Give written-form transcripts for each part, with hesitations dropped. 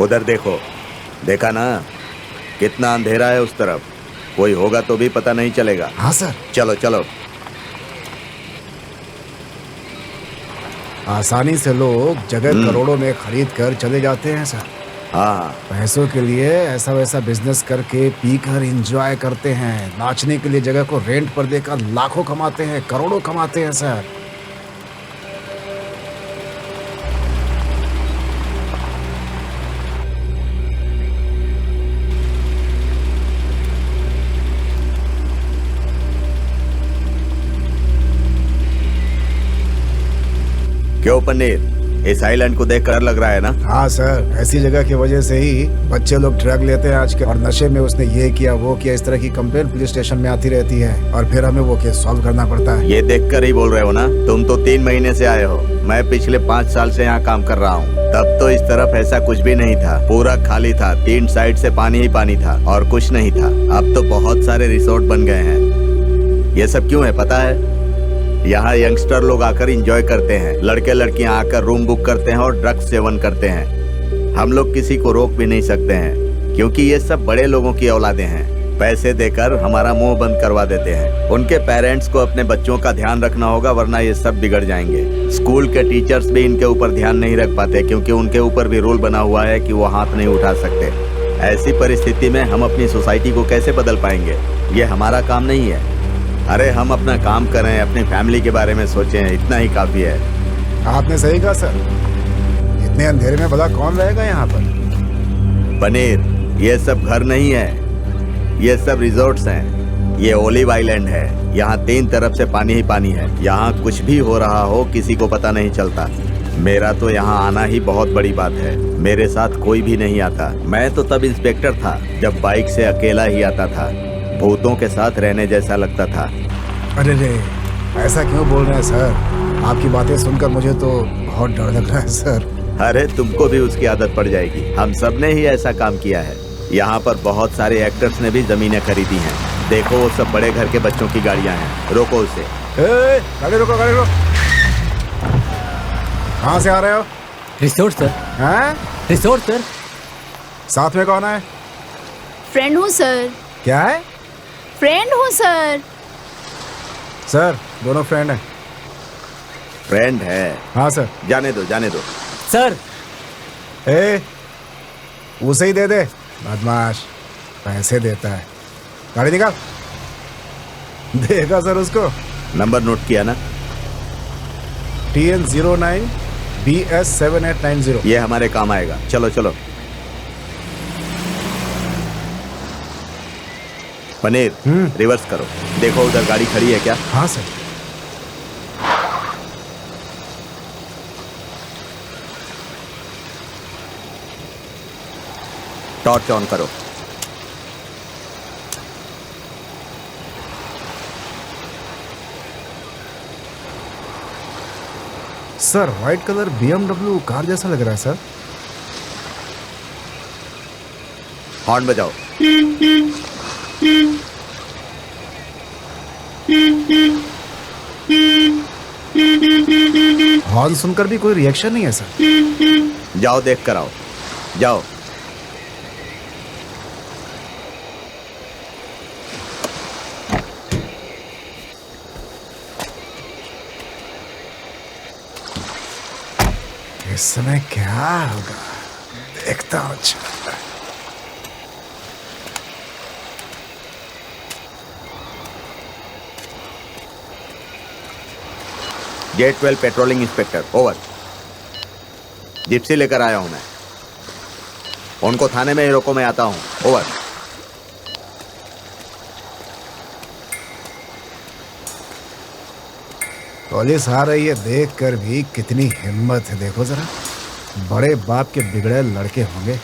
उधर देखो, देखा ना कितना अंधेरा है उस तरफ। कोई होगा तो भी पता नहीं चलेगा। हाँ सर। चलो चलो। आसानी से लोग जगह करोड़ों में खरीद कर चले जाते हैं सर। हाँ, पैसों के लिए ऐसा वैसा बिजनेस करके पीकर एंजॉय करते हैं। नाचने के लिए जगह को रेंट पर देकर लाखों कमाते हैं, करोड़ों कमाते हैं सर। क्यों पनीर, इस आइलैंड को देखकर डर लग रहा है ना? हाँ सर, ऐसी जगह की वजह से ही बच्चे लोग ड्रग लेते हैं आज के, और नशे में उसने ये किया वो किया, इस तरह की कंप्लेंट पुलिस स्टेशन में आती रहती है और फिर हमें वो केस सॉल्व करना पड़ता है। ये देखकर ही बोल रहे हो ना? तुम तो 3 महीने से आए हो, मैं पिछले 5 साल से यहाँ काम कर रहा हूँ। तब तो इस तरफ ऐसा कुछ भी नहीं था, पूरा खाली था, 3 साइड से पानी ही पानी था और कुछ नहीं था। अब तो बहुत सारे रिसोर्ट बन गए हैं। ये सब क्यों है पता है? यहाँ यंगस्टर लोग आकर एंजॉय करते हैं, लड़के लड़कियाँ आकर रूम बुक करते हैं और ड्रग्स सेवन करते हैं। हम लोग किसी को रोक भी नहीं सकते हैं, क्योंकि ये सब बड़े लोगों की औलादे हैं। पैसे देकर हमारा मुंह बंद करवा देते हैं। उनके पेरेंट्स को अपने बच्चों का ध्यान रखना होगा, वरना ये सब बिगड़ जाएंगे। स्कूल के टीचर्स भी इनके ऊपर ध्यान नहीं रख पाते, क्योंकि उनके ऊपर भी रूल बना हुआ है कि वो हाथ नहीं उठा सकते। ऐसी परिस्थिति में हम अपनी सोसाइटी को कैसे बदल पाएंगे? ये हमारा काम नहीं है। अरे हम अपना काम करें, अपनी फैमिली के बारे में सोचें, इतना ही काफी है। आपने सही कहा सर, इतने अंधेरे में भला कौन रहेगा यहाँ पर? पनीर, ये सब घर नहीं है, ये सब रिजॉर्ट्स हैं। ये ओलिव आइलैंड है, यहाँ 3 तरफ से पानी ही पानी है। यहाँ कुछ भी हो रहा हो किसी को पता नहीं चलता। मेरा तो यहाँ आना ही बहुत बड़ी बात है। मेरे साथ कोई भी नहीं आता। मैं तो तब इंस्पेक्टर था जब बाइक से अकेला ही आता था। भूतों के साथ रहने जैसा लगता था। अरे रे, ऐसा क्यों बोल रहे हैं सर? आपकी बातें सुनकर मुझे तो बहुत डर लग रहा है सर। अरे तुमको भी उसकी आदत पड़ जाएगी। हम सब ने ही ऐसा काम किया है। यहाँ पर बहुत सारे एक्टर्स ने भी जमीनें खरीदी हैं। देखो वो सब बड़े घर के बच्चों की गाड़ियाँ हैं। रोको उसे। गाड़ी रोको, गाड़ी रोको। कहाँ से आ रहे हो? Resort sir. हैं? Resort sir. साथ में कौन है? फ्रेंड हूँ सर। क्या है? फ्रेंड हूँ सर। सर, दोनों फ्रेंड हैं। फ्रेंड है? हाँ सर। जाने दो, जाने दो। सर, उसे ही दे दे, बदमाश पैसे देता है। गाड़ी निकाल। देगा सर उसको। नंबर नोट किया ना? TN09 BS7890। ये हमारे काम आएगा। चलो चलो। पनीर, रिवर्स करो। देखो उधर गाड़ी खड़ी है क्या? हाँ सर। टॉर्च ऑन करो। Sir, white colour BMW car जैसा लग रहा है सर। हॉर्न बजाओ। हॉर्न सुनकर भी कोई रिएक्शन नहीं है सर। जाओ देख कर आओ, जाओ। इस समय क्या होगा देखता हूँ। अच्छा, J12 patrolling inspector, over. Gypsy लेकर आया हूं मैं। उनको थाने में ही रोको, मैं आता हूं। ओवर। पुलिस आ रही है देख कर भी कितनी हिम्मत है, देखो जरा। बड़े बाप के बिगड़े लड़के होंगे।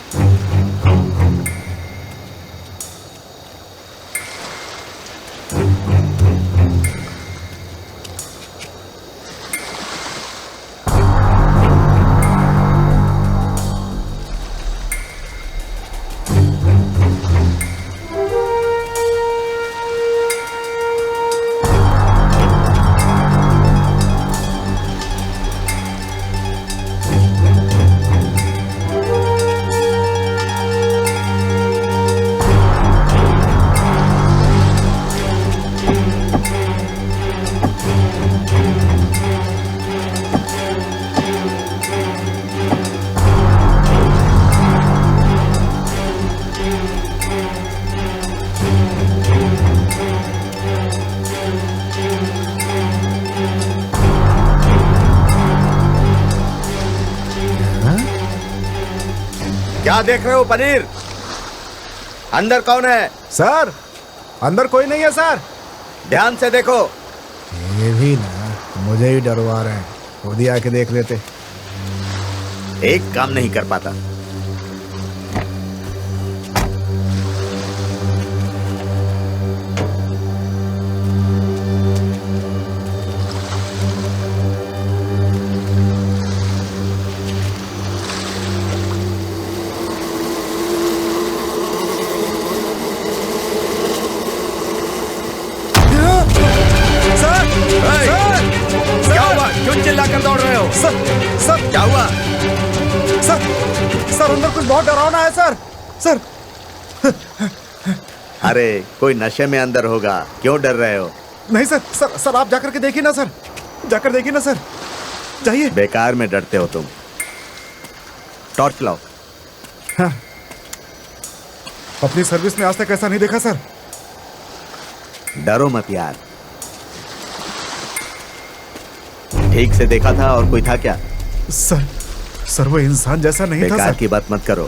क्या देख रहे हो पनीर? अंदर कौन है? सर अंदर कोई नहीं है सर। ध्यान से देखो। ये भी ना मुझे ही डरवा रहे हैं, खुद ही आके देख लेते। एक काम नहीं कर पाता। क्या हुआ? क्यों चिल्लाकर दौड़ रहे हो? सर क्या हुआ? सर अंदर कुछ बहुत डरावना है सर। अरे कोई नशे में अंदर होगा, क्यों डर रहे हो? नहीं सर आप जाकर के देखिए ना सर, जाकर देखिए ना सर, जाइए। बेकार में डरते हो तुम। टॉर्च लाओ। हाँ। अपनी सर्विस में आज तक ऐसा नहीं देखा सर। डरो मत यार। ठीक से देखा था और कोई था क्या? सर वो इंसान जैसा नहीं था बेकार सर। की बात मत करो।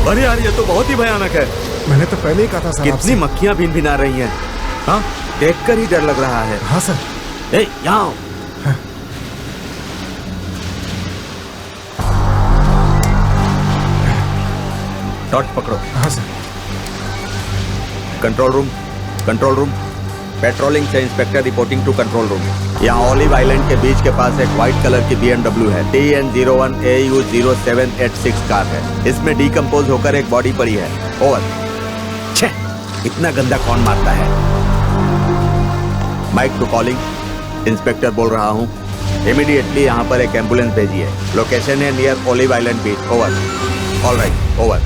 अरे यार ये तो बहुत ही भयानक है। मैंने तो पहले ही कहा था सर कितनी आपसे। मक्खियां भिनभिना रही हैं। हाँ, देखकर ही डर लग रहा है। हाँ सर। ए, यहाँ आओ। टॉर्च पकड़ो। हाँ सर। Control room. पेट्रोलिंग से inspector reporting to control room. यहाँ ऑलिव आइलैंड के बीच के पास एक व्हाइट कलर की BMW है। TN01AU0786 कार है। इसमें डिकम्पोज होकर एक बॉडी पड़ी है। ओवर। छे, इतना गंदा कौन मारता है? Mic to calling. इंस्पेक्टर बोल रहा हूँ, इमीडिएटली यहाँ पर एक एम्बुलेंस भेजिए। लोकेशन है नियर ऑलिव आइलैंड बीच। ओवर। All right, over.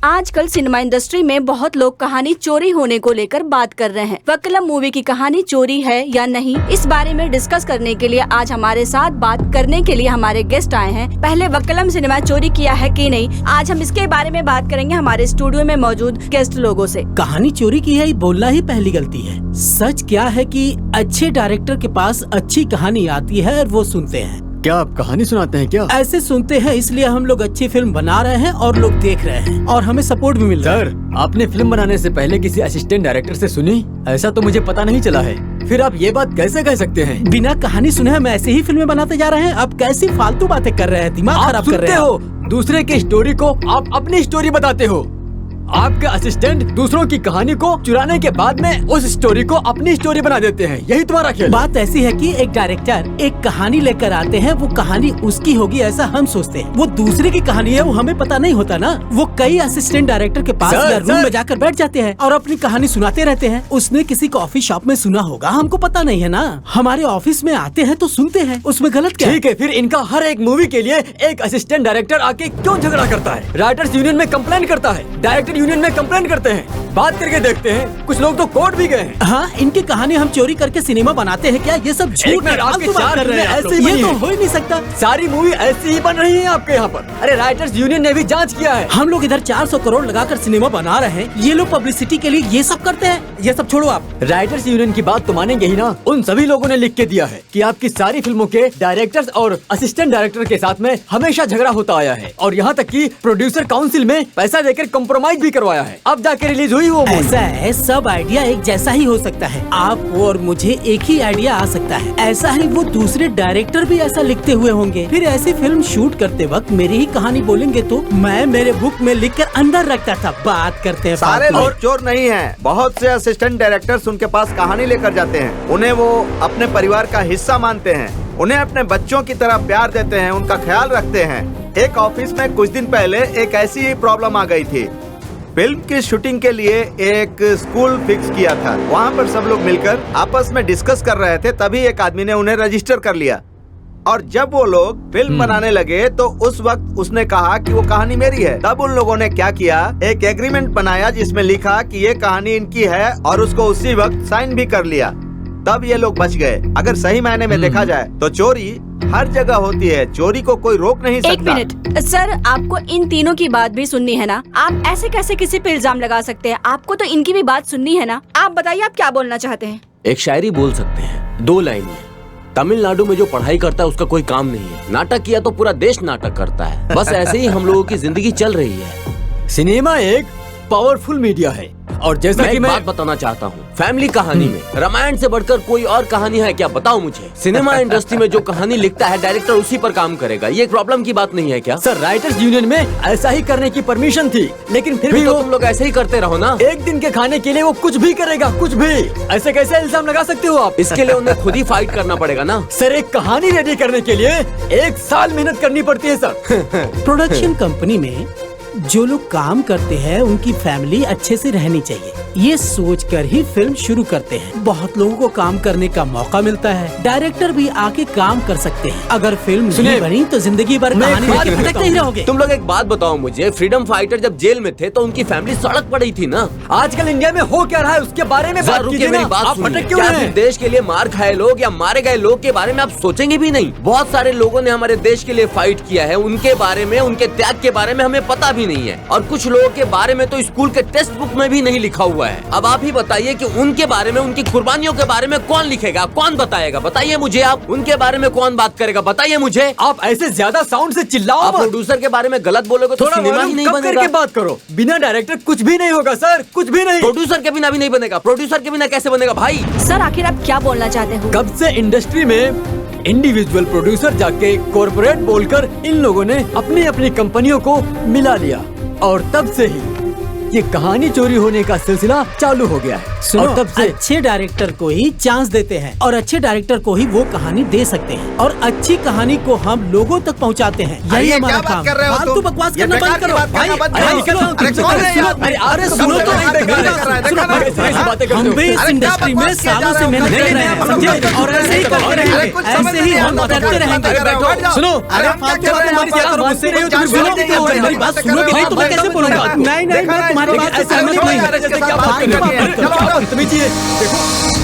आजकल सिनेमा इंडस्ट्री में बहुत लोग कहानी चोरी होने को लेकर बात कर रहे हैं। वक्कलम मूवी की कहानी चोरी है या नहीं, इस बारे में डिस्कस करने के लिए आज हमारे साथ बात करने के लिए हमारे गेस्ट आए हैं। पहले वक्कलम सिनेमा चोरी किया है कि नहीं, आज हम इसके बारे में बात करेंगे हमारे स्टूडियो में मौजूद गेस्ट लोगों से। कहानी चोरी की है ये बोलना ही पहली गलती है। सच क्या है कि अच्छे डायरेक्टर के पास अच्छी कहानी आती है और वो सुनते हैं। क्या आप कहानी सुनाते हैं क्या? ऐसे सुनते हैं, इसलिए हम लोग अच्छी फिल्म बना रहे हैं और लोग देख रहे हैं और हमें सपोर्ट भी मिल रहा है। सर, आपने फिल्म बनाने से पहले किसी असिस्टेंट डायरेक्टर से सुनी? ऐसा तो मुझे पता नहीं चला है। फिर आप ये बात कैसे कह सकते हैं? बिना कहानी सुने हम ऐसे ही फिल्में बनाते जा रहे हैं। आप कैसी फालतू बातें कर रहे हैं, दिमाग आप खराब कर रहे सुनते हैं। हो दूसरे की स्टोरी को, आप अपनी स्टोरी बताते हो। आपके असिस्टेंट दूसरों की कहानी को चुराने के बाद में उस स्टोरी को अपनी स्टोरी बना देते हैं। यही तुम्हारा खेल। बात ऐसी है कि एक डायरेक्टर एक कहानी लेकर आते हैं, वो कहानी उसकी होगी ऐसा हम सोचते हैं। वो दूसरे की कहानी है, वो हमें पता नहीं होता ना। वो कई असिस्टेंट डायरेक्टर के पास सर, या रूम में जाकर बैठ जाते हैं और अपनी कहानी सुनाते रहते हैं। उसने किसी कॉफी शॉप में सुना होगा, हमको पता नहीं है ना। हमारे ऑफिस में आते हैं तो सुनते हैं, उसमें गलत क्या है? ठीक है, फिर इनका हर एक मूवी के लिए एक असिस्टेंट डायरेक्टर आके क्यों झगड़ा करता है? राइटर्स यूनियन में कंप्लेन करता है, डायरेक्टर राइटर यूनियन में कंप्लेंट करते हैं, बात करके देखते हैं, कुछ लोग तो कोर्ट भी गए हैं। हाँ, इनकी कहानी हम चोरी करके सिनेमा बनाते हैं क्या? ये सब झूठ एक मिनट, है, आपके फालतू बात चार कर रहे हैं आप फिल्में लोग। ऐसी ये तो बनी हो ही नहीं सकता। सारी मूवी ऐसी ही बन रही है आपके यहाँ पर। अरे राइटर्स यूनियन ने भी जांच किया है। हम लोग इधर 400 करोड़ लगाकर सिनेमा बना रहे हैं, ये लोग पब्लिसिटी के लिए ये सब करते हैं। ये सब छोड़ो आप। राइटर्स यूनियन की बात तो मानेंगे ही ना। उन सभी लोगों ने लिख के दिया है कि आपकी सारी फिल्मों के डायरेक्टर्स और असिस्टेंट डायरेक्टर के साथ में हमेशा झगड़ा होता आया है, और यहाँ तक कि प्रोड्यूसर काउंसिल में पैसा देकर कॉम्प्रोमाइज भी करवाया है। अब जाके रिलीज हुई वो मूवी। ऐसा है, सब आइडिया एक जैसा ही हो सकता है। आपको और मुझे एक ही आइडिया आ सकता है। ऐसा ही वो दूसरे डायरेक्टर भी ऐसा लिखते हुए होंगे। फिर ऐसी फिल्म शूट करते वक्त मेरी ही कहानी बोलेंगे तो मैं मेरे बुक में लिखकर अंदर रखता था। बात करते हैं सारे फालतू। लोग चोर नहीं हैं। बहुत से असिस्टेंट डायरेक्टर्स उनके पास कहानी लेकर जाते हैं, उन्हें वो अपने परिवार का हिस्सा मानते हैं, उन्हें अपने बच्चों की तरह प्यार देते हैं, उनका ख्याल रखते हैं। एक ऑफिस में कुछ दिन पहले एक ऐसी ही प्रॉब्लम आ गई थी। फिल्म की शूटिंग के लिए एक स्कूल फिक्स किया था। वहाँ पर सब लोग मिलकर आपस में डिस्कस कर रहे थे, तभी एक आदमी ने उन्हें रजिस्टर कर लिया। और जब वो लोग फिल्म बनाने लगे तो उस वक्त उसने कहा कि वो कहानी मेरी है। तब उन लोगों ने क्या किया, एक एग्रीमेंट बनाया जिसमें लिखा कि ये कहानी इनकी है, और उसको उसी वक्त साइन भी कर लिया। तब ये लोग बच गए। अगर सही मायने में देखा जाए तो चोरी हर जगह होती है, चोरी को कोई रोक नहीं सकता। एक मिनट सर, आपको इन तीनों की बात भी सुननी है ना? आप ऐसे कैसे किसी पे इल्जाम लगा सकते हैं? आपको तो इनकी भी बात सुननी है ना? आप बताइए, आप क्या बोलना चाहते हैं? एक शायरी बोल सकते हैं 2 लाइन में। तमिलनाडु में जो पढ़ाई करता है उसका कोई काम नहीं है, नाटक किया तो पूरा देश नाटक करता है। बस ऐसे ही हम लोगों की जिंदगी चल रही है। सिनेमा एक पावरफुल मीडिया है, और जैसा मैं कि एक मैं बात बताना चाहता हूँ, फैमिली कहानी में रामायण से बढ़कर कोई और कहानी है क्या? बताओ मुझे। सिनेमा इंडस्ट्री में जो कहानी लिखता है डायरेक्टर उसी पर काम करेगा, ये एक प्रॉब्लम की बात नहीं है क्या? सर, राइटर्स यूनियन में ऐसा ही करने की परमिशन थी, लेकिन फिर भी तो वो तुम लोग ऐसे ही करते रहो ना। एक दिन के खाने के लिए वो कुछ भी करेगा, कुछ भी। ऐसे कैसे इल्जाम लगा सकते हो आप? इसके लिए उन्हें खुद ही फाइट करना पड़ेगा ना। सर, एक कहानी रेडी करने के लिए 1 साल मेहनत करनी पड़ती है सर। प्रोडक्शन कंपनी में जो लोग काम करते हैं उनकी फैमिली अच्छे से रहनी चाहिए, ये सोचकर ही फिल्म शुरू करते हैं। बहुत लोगों को काम करने का मौका मिलता है, डायरेक्टर भी आके काम कर सकते हैं। अगर फिल्म नहीं बनी तो जिंदगी भर मैं कहानी एक बात लेके भटकते ही रहोगे। तुम लोग एक बात बताओ मुझे, फ्रीडम फाइटर जब जेल में थे तो उनकी फैमिली सड़क पड़ी थी ना। आजकल इंडिया में हो क्या रहा है उसके बारे में बात कीजिए मेरी ना। बात आप सुनिए। भटक क्यों क्या रहे सिर्फ हैं? देश के लिए मार खाए लोग या मारे गए लोग के बारे में आप सोचेंगे भी नहीं? बहुत सारे लोगों ने हमारे देश के लिए फाइट किया है, उनके बारे में, उनके त्याग के बारे में हमें पता भी नहीं है। और कुछ लोगों के बारे में तो स्कूल के टेक्स्ट बुक में भी नहीं लिखा हुआ है। अब आप ही बताइए कि उनके बारे में, उनकी कुर्बानियों के बारे में कौन लिखेगा, कौन बताएगा? बताइए मुझे, आप उनके बारे में कौन बात करेगा? बताइए मुझे। आप ऐसे ज्यादा साउंड से चिल्लाओ आप मत। प्रोड्यूसर के बारे में गलत बोलोगे तो थोड़ा सिनेमा ही वॉल्यूम नहीं कम करके बनेगा। बात करो। बिना डायरेक्टर कुछ भी नहीं होगा सर, कुछ भी नहीं। प्रोड्यूसर के बिना भी नहीं बनेगा। प्रोड्यूसर के बिना कैसे बनेगा भाई? सर, आखिर आप क्या बोलना चाहते हो? कब से इंडस्ट्री में इंडिविजुअल प्रोड्यूसर जाके कॉर्पोरेट बोलकर इन लोगों ने अपनी अपनी कंपनियों को मिला लिया, और तब से ही ये कहानी चोरी होने का सिलसिला चालू हो गया है। सुनो, और तब से अच्छे डायरेक्टर को ही चांस देते हैं, और अच्छे डायरेक्टर को ही वो कहानी दे सकते हैं, और अच्छी कहानी को हम लोगों तक पहुंचाते हैं। यही ये हमारा क्या बात काम। कर रहे हो फालतू तुम? बकवास ये करना बेकार बंद की करो बात भाई। करना बंद अरे करो। निकलो, अरे कौन है सुनो, आप? अरे सुनो तो बात नहीं, कर रहा है, सुनो, देखा सुनो, ना? सुनो, ऐसी बातें करते हम हो। भी इस अरे क्या इंडस्ट्री में बकवास किया जा सालों रहा से है? मेहनत नहीं, कर रहे नहीं, हैं, आप समझे? समझ और ऐसे ही करते अरे रहेंगे, कुछ समझ ऐसे ही नहीं हम आता, करते रहेंगे। अरे बैठो। सुनो, अरे आप क्या फालतू कर बात रहे हैं? हमारी क्या करो, आप मुझसे नहीं होती, बात फिर नहीं बोलोगे करते, मेरी बात सुनोगे नहीं तो मैं कैसे बोलूंगा? नहीं नहीं, मैं तुम्हारी बात से सहमत नहीं हूँ। जैसे क्या बात कर रहे हैं? चलो, आप बदतमीजी है। देखो,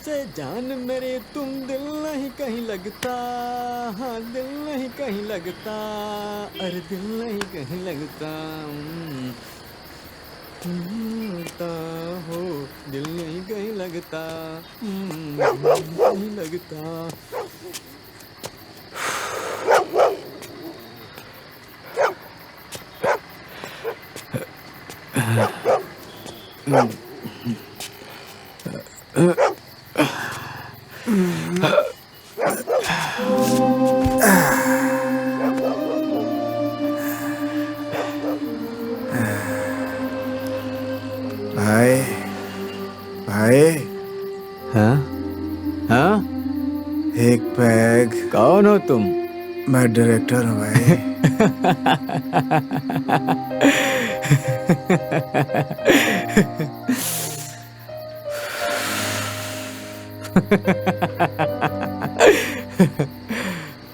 तुमसे जान मेरे तुम दिल नहीं कहीं लगता, हाँ दिल नहीं कहीं लगता, अरे दिल नहीं कहीं लगता, लगता हो दिल नहीं कहीं लगता, नहीं लगता। भाई भाई हाँ हाँ, एक पैग। कौन हो तुम? मैं डायरेक्टर हूँ भाई।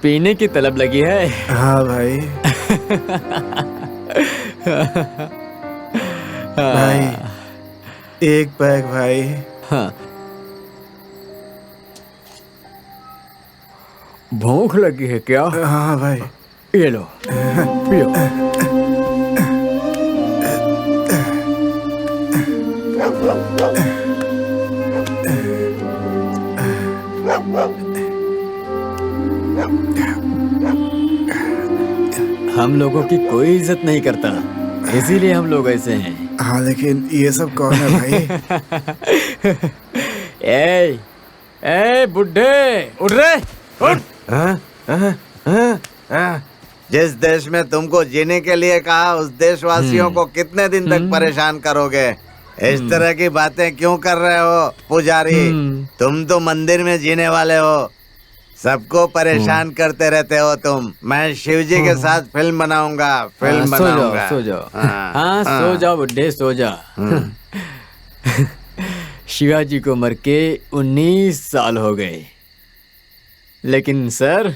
पीने की तलब लगी है? हाँ भाई। भाई एक पैग भाई। हाँ, भूख लगी है क्या? हाँ भाई। ये लो पियो। हम लोगों की कोई इज्जत नहीं करता, इसीलिए हम लोग ऐसे हैं। हाँ लेकिन ये सब कौन है भाई? ए बुड्ढे, उठ रे, उठ। जिस देश में तुमको जीने के लिए कहा उस देशवासियों को कितने दिन तक परेशान करोगे? इस तरह की बातें क्यों कर रहे हो पुजारी? तुम तो मंदिर में जीने वाले हो, सबको परेशान करते रहते हो तुम। मैं शिवजी के साथ फिल्म बनाऊंगा, फिल्म बनाऊंगा। सो जाओ, हाँ सो जाओ बुड्ढे, सो जा। शिवाजी को मर के 19 साल हो गए, लेकिन सर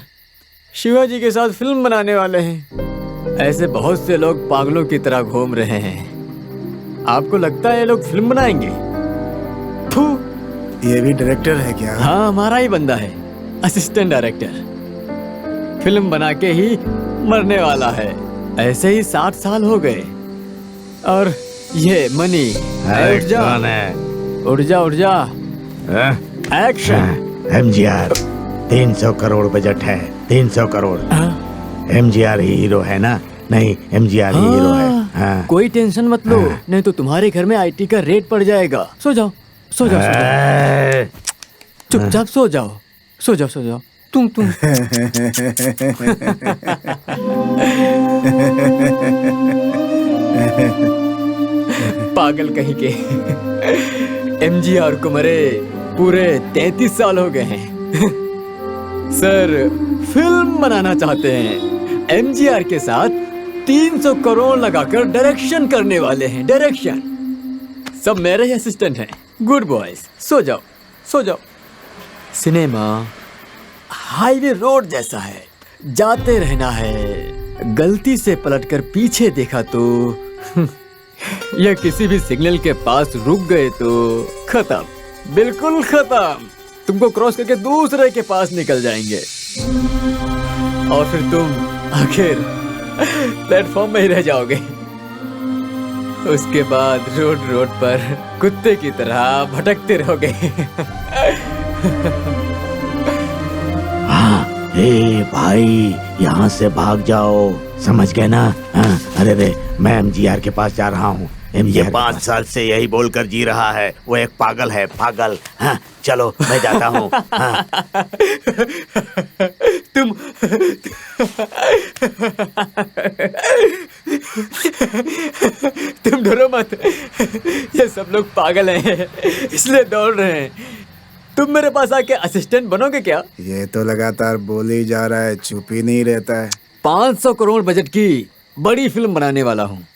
शिवाजी के साथ फिल्म बनाने वाले हैं। ऐसे बहुत से लोग पागलों की तरह घूम रहे हैं। आपको लगता है ये लोग फिल्म बनाएंगे? फू, ये भी डायरेक्टर है क्या? हाँ, हमारा ही बंदा है, असिस्टेंट डायरेक्टर। फिल्म बना के ही मरने वाला है। ऐसे ही 60 साल हो गए। और ये मनी, उठ जा, उठ जा, उठ जा। एक्शन। एमजीआर 300 करोड़ बजट है, 300 करोड़। एमजीआर ही हीरो है ना? नहीं, एमजीआर ही हीरो है। हाँ। कोई टेंशन मत लो, नहीं तो तुम्हारे घर में आईटी का रेट पड़ जाएगा। सो जाओ, सो जाओ, सो जाओ। चुपचाप सो जाओ, सो जाओ, सो जाओ। तुम पागल कहीं के। एमजीआर को मरे पूरे 33 साल हो गए हैं। सर फिल्म बनाना चाहते हैं, एमजीआर के साथ 300 करोड़ लगाकर डायरेक्शन करने वाले हैं। डायरेक्शन सब मेरे ही असिस्टेंट हैं। गुड बॉयज, सो जाओ, सो जाओ। सिनेमा हाईवे रोड जैसा है, जाते रहना है। गलती से पलटकर पीछे देखा तो या किसी भी सिग्नल के पास रुक गए तो खत्म, बिल्कुल खत्म। तुमको क्रॉस करके दूसरे के पास निकल जाएंगे और फिर तुम आखिर प्लेटफॉर्म में ही रह जाओगे। उसके बाद रोड रोड पर कुत्ते की तरह भटकते रहोगे। हाँ, ए भाई यहाँ से भाग जाओ, समझ गए ना? हाँ, अरे रे, मैं एमजीआर के पास जा रहा हूँ। ये 5 साल से यही बोलकर जी रहा है, वो एक पागल है, पागल। हाँ, चलो मैं जाता हूँ। हाँ। तुम डरो मत, ये सब लोग पागल हैं, इसलिए दौड़ रहे हैं। तुम मेरे पास आके असिस्टेंट बनोगे क्या? ये तो लगातार बोल ही जा रहा है, चुप ही नहीं रहता है। 500 करोड़ बजट की बड़ी फिल्म बनाने वाला हूँ,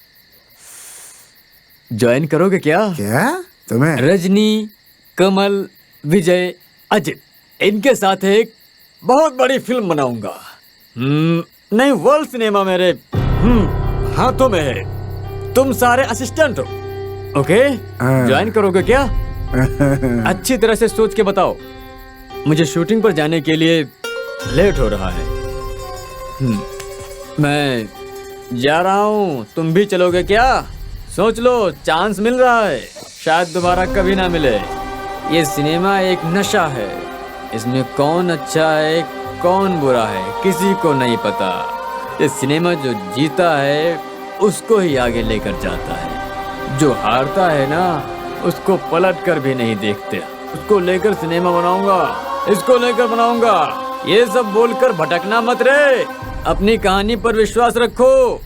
ज्वाइन करोगे क्या? क्या तुम्हें? रजनी, कमल, विजय, अजित, इनके साथ एक बहुत बड़ी फिल्म बनाऊंगा। नहीं, वर्ल्ड सिनेमा मेरे हाथों में है। तुम सारे असिस्टेंट हो, ओके? ज्वाइन करोगे क्या? अच्छी तरह से सोच के बताओ। मुझे शूटिंग पर जाने के लिए लेट हो रहा है। मैं जा रहा हूँ, तुम भी चलोगे क्या? सोच लो, चांस मिल रहा है, शायद दोबारा कभी ना मिले। ये सिनेमा एक नशा है, इसमें कौन अच्छा है कौन बुरा है किसी को नहीं पता। ये सिनेमा जो जीता है उसको ही आगे लेकर जाता है, जो हारता है ना उसको पलट कर भी नहीं देखते। उसको लेकर सिनेमा बनाऊंगा, इसको लेकर बनाऊंगा, ये सब बोलकर भटकना मत रे, अपनी कहानी पर विश्वास रखो।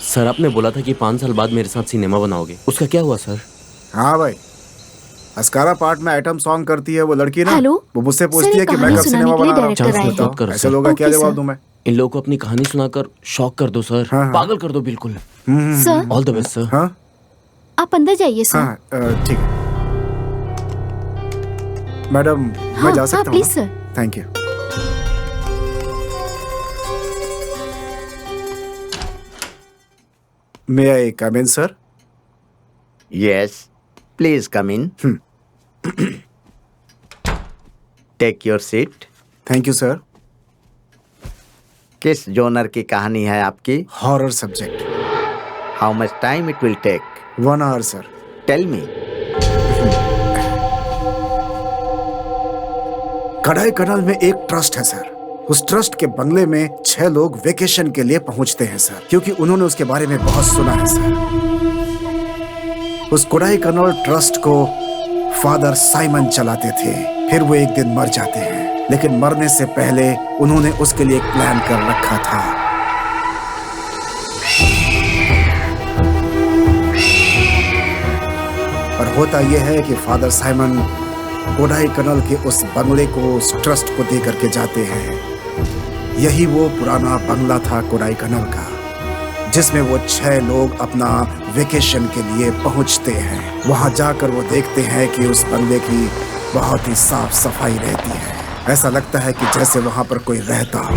सर आपने बोला था कि 5 साल बाद मेरे साथ सिनेमा बनाओगे, उसका क्या हुआ सर? हाँ भाई, अस्कारा पार्ट में आइटम सॉन्ग करती है वो लड़की ना, हेलो? वो मुझसे सर, पूछती ये है कि मैं कहानी कब सुनाने सिनेमा के लिए बना रहा डायरेक्टर आए हूँ। करो ऐसे सर। लोगों का क्या ओके, जवाब सर। दूं मैं? इन लोगों को अपनी कहानी सुनाकर शॉक कर दो सर। हाँ, हाँ। पागल कर दो बिल्कुल। Sir, all the best sir. हाँ आप अंदर जाइए सर। हाँ, ठीक है मैडम, मैं हाँ, जा हाँ, सकता हूँ? Please sir. Thank you. May I come in sir? Yes, please come in. Take your seat. Thank you sir. किस जोनर की कहानी है आपकी? Horror subject. How much time it will take? 1 hour sir. Tell me. कढ़ाई कनाल में एक trust है sir. उस ट्रस्ट के बंगले में 6 लोग वेकेशन के लिए पहुंचते हैं सर, क्योंकि उन्होंने उसके बारे में बहुत सुना है सर। उस कोडाई कनाल ट्रस्ट को फादर साइमन चलाते थे। फिर वो एक दिन मर जाते हैं, लेकिन मरने से पहले उन्होंने उसके लिए एक प्लान कर रखा था। और होता यह है कि फादर साइमन कोडाई कनाल के उस बंगले को उस ट्रस्ट को दे करके जाते हैं। यही वो पुराना बंगला था कोडाई कनाल का, जिसमें वो 6 लोग अपना वेकेशन के लिए पहुंचते हैं। वहां जाकर वो देखते हैं कि उस बंगले की बहुत ही साफ सफाई रहती है। ऐसा लगता है कि जैसे वहां पर कोई रहता हो।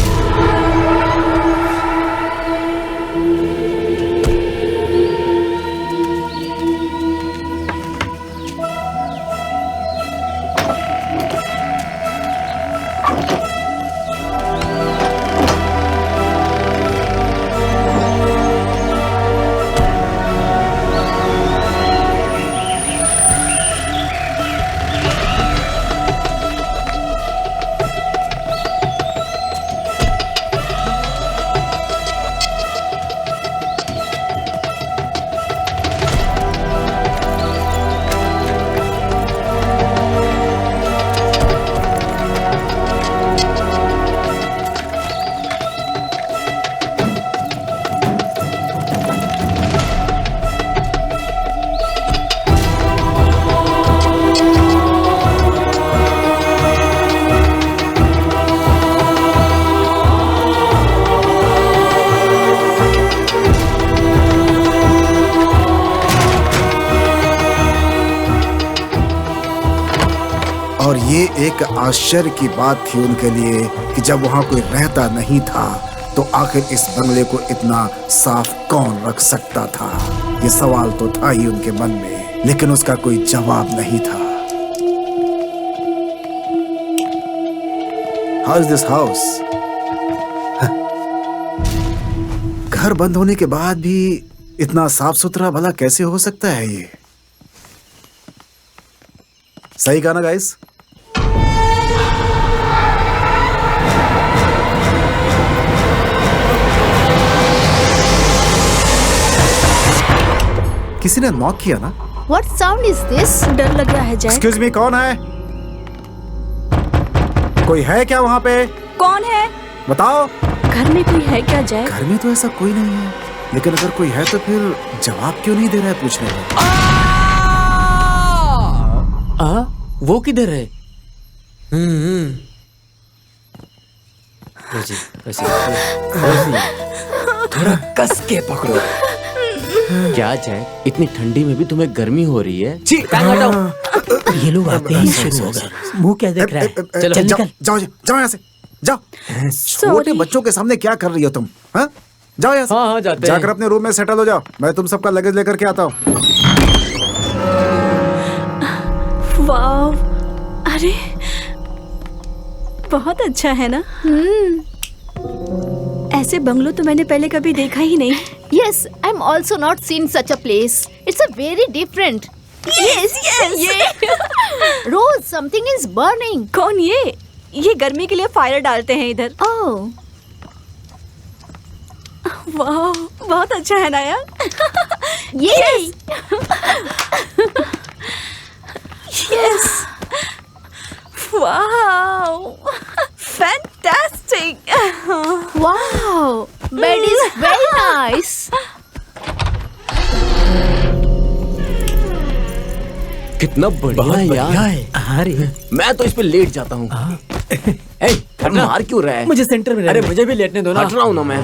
और ये एक आश्चर्य की बात थी उनके लिए कि जब वहां कोई रहता नहीं था तो आखिर इस बंगले को इतना साफ कौन रख सकता था। ये सवाल तो था ही उनके मन में, लेकिन उसका कोई जवाब नहीं था। How is this house? घर बंद होने के बाद भी इतना साफ सुथरा भला कैसे हो सकता है? ये सही कहा ना गाइस? किसी ने नॉक किया ना? What sound is this? डर लग रहा है जैक। एक्सक्यूज मी, कौन है? कोई है क्या वहाँ पे? कौन है? बताओ। घर में कोई है क्या जैक? घर में तो ऐसा कोई नहीं है, लेकिन अगर कोई है तो फिर जवाब क्यों नहीं दे रहा है पूछने का? वो किधर है? रोजी, रोजी, रोजी, थोड़ा कस के पकड़ो। क्या जैक, इतनी ठंडी में भी तुम्हें गर्मी हो रही है? छी, टांग हटाओ। ये लोग आते ही शुरू हो गए। मुंह क्या देख रहा है? चल जाओ निकल। जाओ जाओ यहाँ से जाओ। छोटे बच्चों के सामने क्या कर रही हो तुम? हाँ जाओ यहाँ से। हाँ, जाते हैं। जाकर अपने रूम में सेटल हो जाओ। मैं तुम सबका लगेज लेकर के आता हूँ। वाव, अरे बहुत अच्छा है ना। ऐसे बंगलो तो मैंने पहले कभी देखा ही नहीं। Yes, I'm also not seen such a place. It's a very different. Yes yes. Rose, something is burning. कौन ये गर्मी के लिए फायर डालते हैं इधर। Oh, वाह, बहुत अच्छा है ना यार। yay! Yes, wow, fantastic. Wow, bed is very nice. कितना बढ़िया है यार। अरे मैं तो इस पे लेट जाता हूँ। मार क्यों रहा है? मुझे सेंटर में अरे रहना। मुझे भी लेटने दो ना। हट रहा हूँ ना मैं।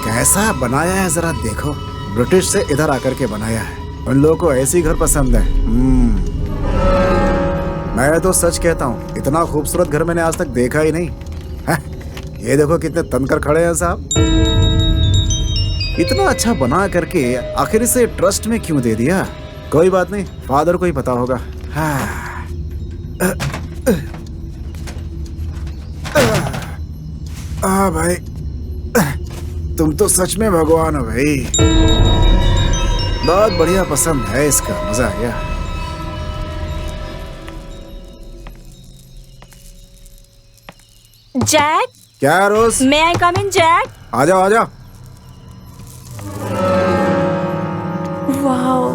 कैसा बनाया है जरा देखो। ब्रिटिश से इधर आकर के बनाया है। उन लोगों को ऐसी घर पसंद है। मैं तो सच कहता हूँ, इतना खूबसूरत घर मैंने आज तक देखा ही नहीं है। ये देखो कितने तनकर खड़े हैं साहब। इतना अच्छा बना करके आखिर इसे ट्रस्ट में क्यों दे दिया? कोई बात नहीं, फादर को ही पता होगा। भाई तुम तो सच में भगवान हो भाई। बहुत बढ़िया पसंद है इसका, मजा आ गया। जैक, क्या रोज? मे आई कम इन जैक? आ जाओ आ जाओ। वाओ,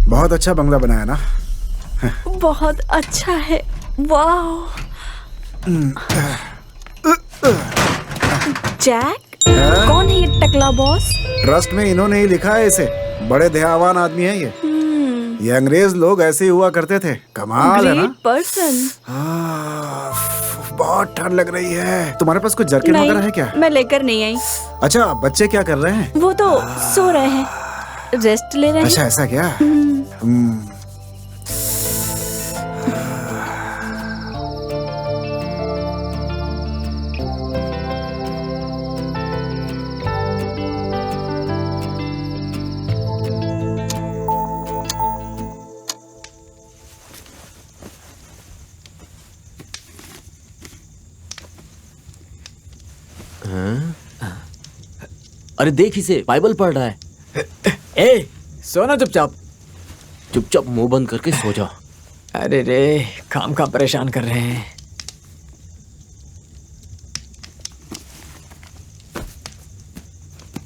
बहुत अच्छा बंगला बनाया ना। बहुत अच्छा है। वाओ। जैक, कौन है ये टकला बॉस? ट्रस्ट में इन्होंने ही लिखा है इसे। बड़े दयावान आदमी है ये अंग्रेज लोग ऐसे ही हुआ करते थे। कमाल है ना। Great person. बहुत ठंड लग रही है। तुम्हारे पास कुछ जर्किन वगैरह है क्या? मैं लेकर नहीं आई। अच्छा, बच्चे क्या कर रहे हैं? वो तो सो रहे हैं, रेस्ट ले रहे हैं। अच्छा ऐसा क्या? अरे देख इसे, बाइबल पढ़ रहा है। ए, सोना चुपचाप। चुपचाप मुंह बंद करके सो जा। अरे रे, काम का परेशान कर रहे हैं।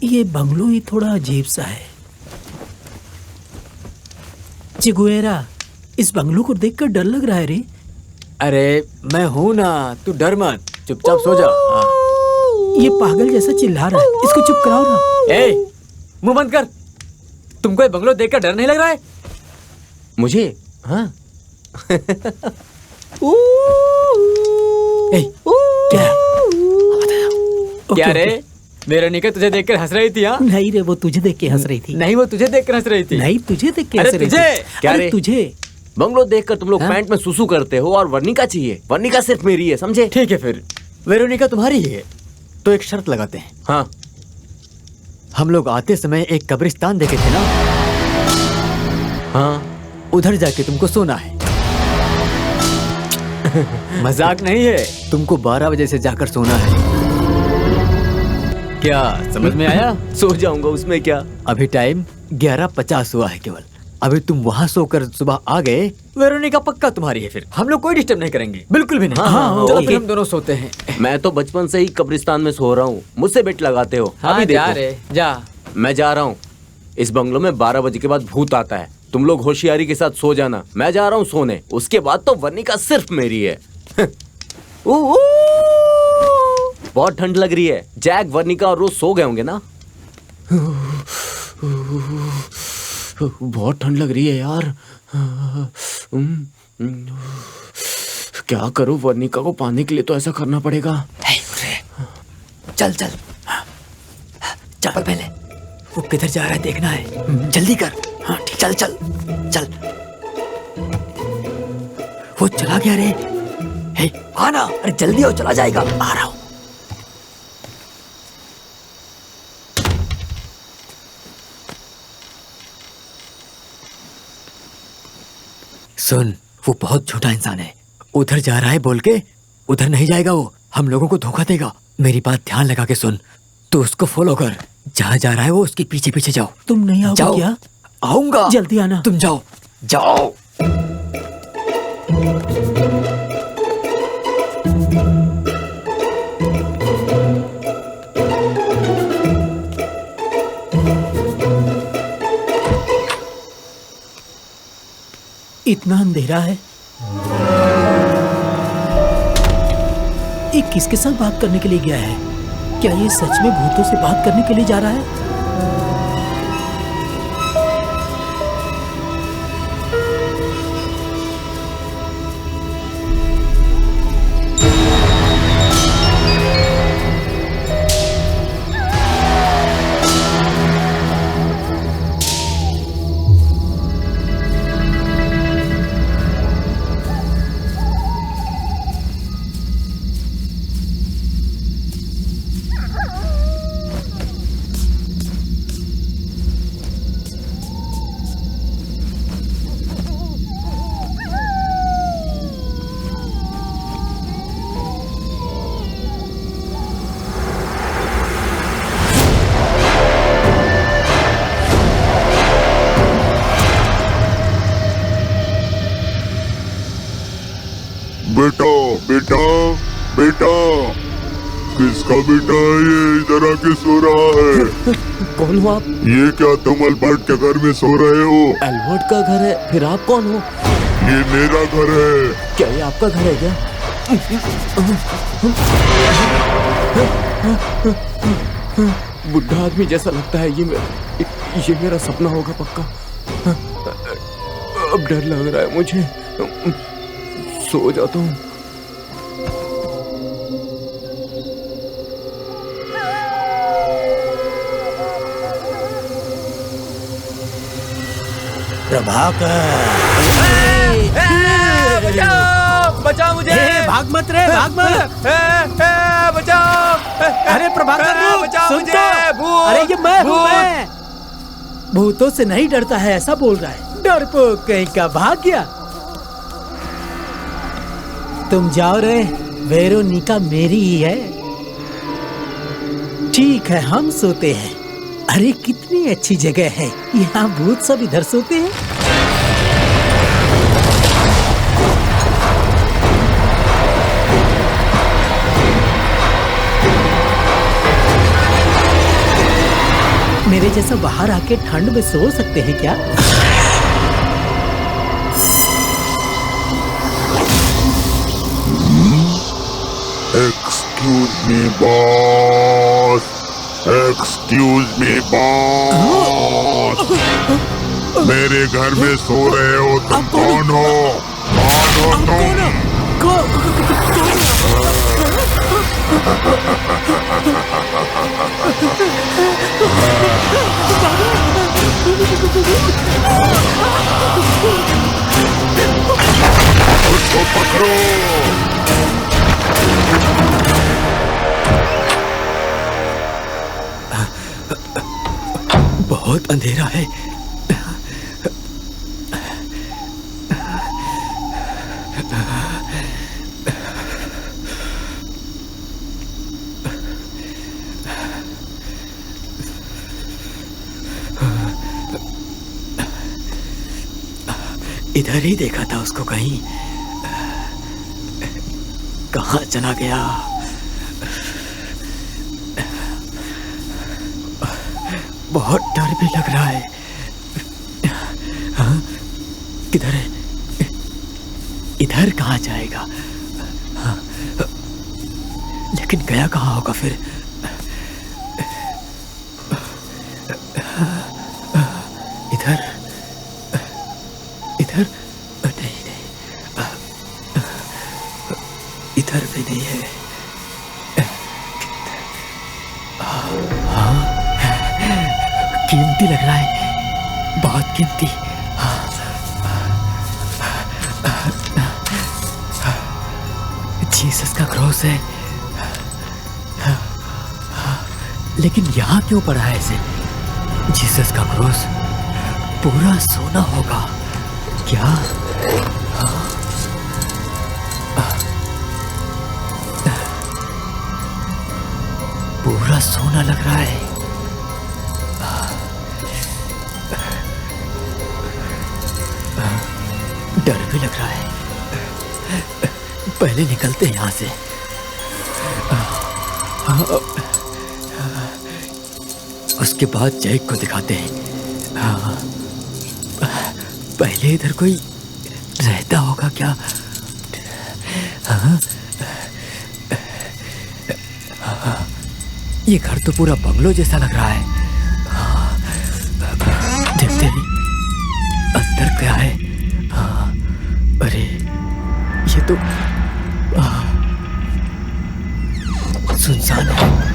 ये बंगलो ही थोड़ा अजीब सा है। चिगुएरा, इस बंगलो को देखकर डर लग रहा है रे। अरे मैं हूं ना, तू डर मत, चुपचाप सो जा। हाँ। ये पागल जैसा चिल्ला रहा है, इसको चुप कराओ ना। ए, मुंह बंद कर। तुमको ये बंगलो देखकर डर नहीं लग रहा है? मुझे? हाँ। ए, क्या? क्या रे? वेरोनिका तुझे देखकर हंस रही थी? हाँ? नहीं रे, वो तुझे देख के हंस रही थी। नहीं, वो तुझे देखकर हंस रही थी। नहीं, तुझे देख के अरे हंस रही तुझे? थी। क्या अरे रे? तुझे? बंगलो देखकर तुम लोग हाँ? पैंट में सुसु करते हो और वर्णिका चाहिए। वर्णिका सिर्फ मेरी है, समझे? ठीक है, फिर वेरोनिका तुम्हारी है तो एक शर्त लगाते हैं। हाँ। हम लोग आते समय एक कब्रिस्तान देखे थे ना? हाँ। उधर जाके तुमको सोना है। मजाक नहीं है, तुमको 12 बजे से जाकर सोना है। क्या समझ में आया? सो जाऊंगा, उसमें क्या। अभी टाइम 11:50 हुआ है केवल। अभी तुम वहाँ सोकर सुबह आ गए, वेरोनिका पक्का तुम्हारी है। फिर हम लोग कोई डिस्टर्ब नहीं करेंगे, बिल्कुल भी नहीं। हाँ, चलो ओके। फिर हम दोनों सोते हैं। मैं तो बचपन से ही कब्रिस्तान में सो रहा हूँ, मुझसे बेट लगाते हो। हाँ, अभी जा देखो, रे, जा। मैं जा रहा हूँ। इस बंगलो में 12 बजे के बाद भूत आता है। तुम लोग होशियारी के साथ सो जाना। मैं जा रहा हूँ सोने। उसके बाद तो वर्णिका सिर्फ मेरी है। बहुत ठंड लग रही है। जैक, वर्निका और रोज सो गए होंगे ना? बहुत ठंड लग रही है यार। क्या करूं? वर्निका को पाने के लिए तो ऐसा करना पड़ेगा। चल चल चल पहले, वो किधर जा रहा है देखना है। जल्दी कर। हाँ ठीक, चल चल चल। वो चला गया रे। हे आना, अरे जल्दी आओ, चला जाएगा। आ रहा हूं। सुन, वो बहुत छोटा इंसान है। उधर जा रहा है बोल के उधर नहीं जाएगा। वो हम लोगों को धोखा देगा। मेरी बात ध्यान लगा के सुन। तू उसको फॉलो कर। जहाँ जा रहा है वो उसके पीछे पीछे जाओ। तुम नहीं आओगे क्या? आऊंगा, जल्दी आना। तुम जाओ जाओ। इतना अंधेरा है। ये किसके साथ बात करने के लिए गया है? क्या ये सच में भूतों से बात करने के लिए जा रहा है? बेटा बेटा बेटा, किसका बेटा है ये? इधर आके सो रहा है। कौन हो आप? ये क्या तुम अल्बर्ट के घर में सो रहे हो? एल्बर्ट का घर है? फिर आप कौन हो? ये मेरा घर है। क्या ये आपका घर है क्या? बुढ़ा आदमी जैसा लगता है। ये मेरा सपना होगा पक्का। अब डर लग रहा है मुझे। सो जाता हूँ। बचाओ बचाओ मुझे। भाग मत रे, भाग मत। बचाओ। अरे प्रभाकर रुक, बचाओ सुन मुझे, तो। भूत, अरे ये मैं हूँ, भूत। मैं। भूतों से नहीं डरता है ऐसा बोल रहा है। डरपोक कहीं का, भाग गया। तुम जाओ रे, वेरोनिका मेरी ही है। ठीक है, हम सोते हैं। अरे कितनी अच्छी जगह है। यहाँ भूत सब इधर सोते हैं। मेरे जैसा बाहर आके ठंड में सो सकते हैं क्या? Excuse me boss, excuse me boss. मेरे घर में सो रहे हो तुम? कौन हो? कौन हो तुम? उसको पकड़ो। बहुत अंधेरा है। इधर ही देखा था उसको, कहीं कहाँ चला गया? बहुत डर भी लग रहा है। हाँ? किधर है? इधर कहाँ जाएगा? हाँ? लेकिन गया कहाँ होगा फिर? इधर इधर नहीं नहीं, इधर भी नहीं है। हाँ, कीमती लग रहा है, बहुत कीमती। जीसस का क्रॉस है, लेकिन यहाँ क्यों पड़ा है इसे? जीसस का क्रॉस पूरा सोना होगा क्या? पूरा सोना लग रहा है। डर भी लग रहा है। पहले निकलते हैं यहाँ से। उसके बाद जैक को दिखाते हैं। पहले इधर कोई रहता होगा क्या? ये घर तो पूरा बंगलो जैसा लग रहा है। देखते हैं अंदर क्या है। अरे ये तो सुनसान है।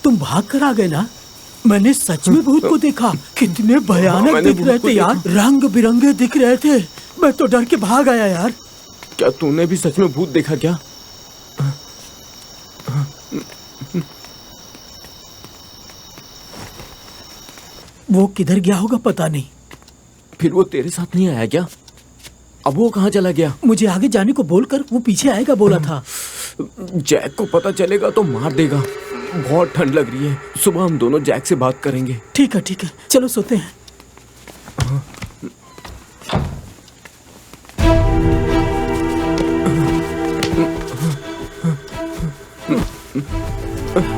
तुम भाग कर आ गए ना? मैंने सच में भूत को देखा। कितने भयानक दिख रहे थे यार, रंग बिरंगे दिख रहे थे। मैं तो डर के भाग आया यार। क्या तूने भी सच में भूत देखा क्या? वो किधर गया होगा पता नहीं। फिर वो तेरे साथ नहीं आया क्या? अब वो कहाँ चला गया? मुझे आगे जाने को बोलकर वो पीछे आएगा बोला था। जैक को पता चलेगा तो मार देगा। बहुत ठंड लग रही है, सुबह हम दोनों जैक से बात करेंगे। ठीक है, चलो सोते हैं।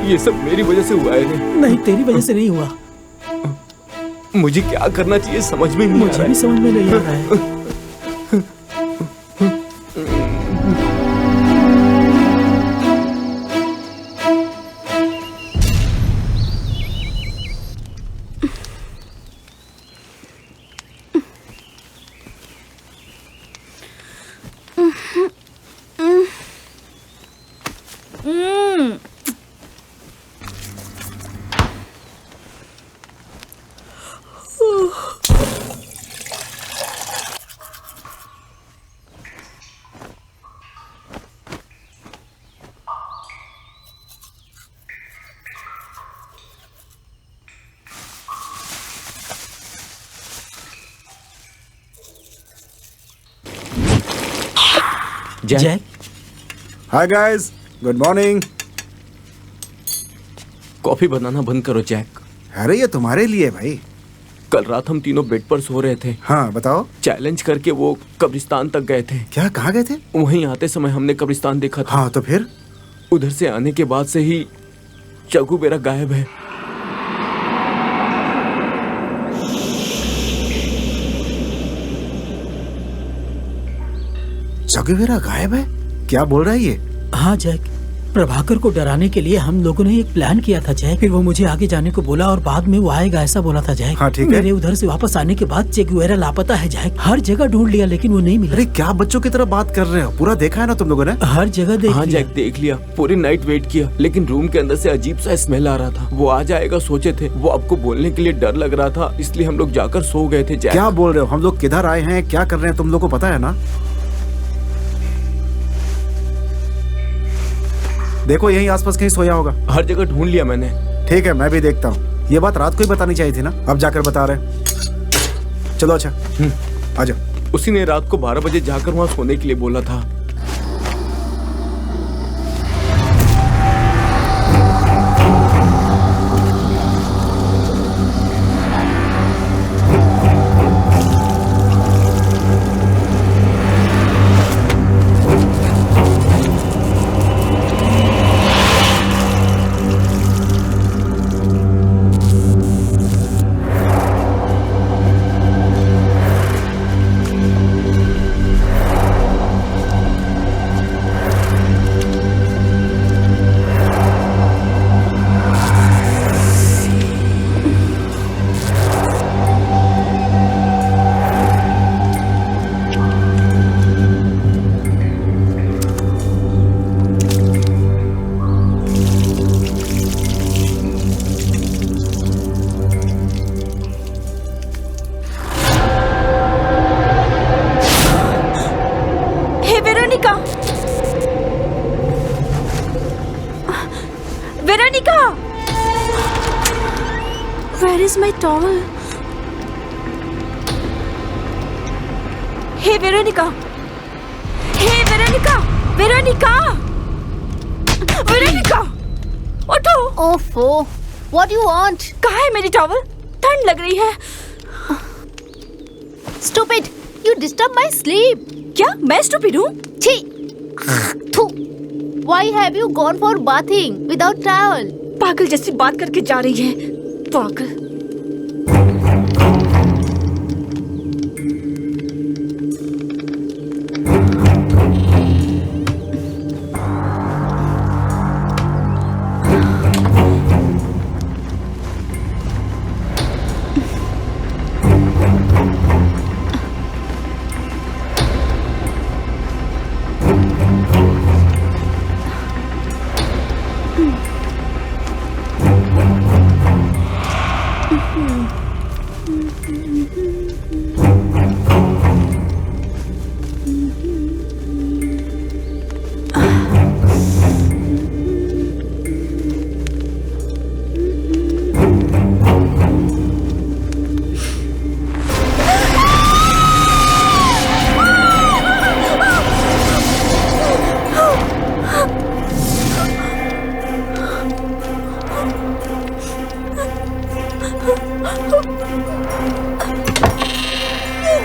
ये सब मेरी वजह से हुआ है। नहीं, तेरी वजह से नहीं हुआ। मुझे क्या करना चाहिए समझ में नहीं आ रहा है। मुझे भी समझ में नहीं आ रहा है। Jack, hi guys, good morning. Coffee बनाना बंद करो जैक। अरे ये तुम्हारे लिए भाई। कल रात हम तीनों बेड पर सो रहे थे। हाँ बताओ। चैलेंज करके वो कब्रिस्तान तक गए थे। क्या, कहाँ गए थे? वहीं आते समय हमने कब्रिस्तान देखा था। हाँ तो फिर? उधर से आने के बाद से ही चगुबेरा गायब है। चगुबेरा गायब है? क्या बोल रहा है ये? हाँ जैक, प्रभाकर को डराने के लिए हम लोगों ने एक प्लान किया था जैक। फिर वो मुझे आगे जाने को बोला और बाद में वो आएगा ऐसा बोला था जैक। हाँ ठीक है। मेरे उधर से वापस आने के बाद चेगुवेरा लापता है जैक। हर जगह ढूंढ लिया लेकिन वो नहीं मिला। अरे क्या बच्चों की तरह बात कर रहे हो? पूरा देखा है ना तुम लोगों ने? हर जगह देख हाँ लिया। जैक देख लिया, पूरी नाइट वेट किया, लेकिन रूम के अंदर से अजीब सा स्मेल आ रहा था। वो आ जाएगा सोचे थे, वो आपको बोलने के लिए डर लग रहा था, इसलिए हम लोग जाकर सो गए थे। जैक क्या बोल रहे हो? हम लोग किधर आए हैं, क्या कर रहे हैं, तुम लोग को पता है ना? देखो यहीं आसपास कहीं सोया होगा। हर जगह ढूंढ लिया मैंने। ठीक है, मैं भी देखता हूँ। ये बात रात को ही बतानी चाहिए थी ना, अब जाकर बता रहे। चलो अच्छा, आ जाओ। उसी ने रात को 12 बजे जाकर वहाँ सोने के लिए बोला था। Where is my towel? Hey Veronica! Hey Veronica! Veronica! Veronica! उठो! ओफो, what do you want? कहाँ है मेरी टॉवल? ठंड लग रही है। Stupid! You disturb my sleep. क्या मैं स्टूपिड हूँ? छी! थू! Why have you gone for bathing without towel? पागल जैसी बात करके जा रही है। पागल।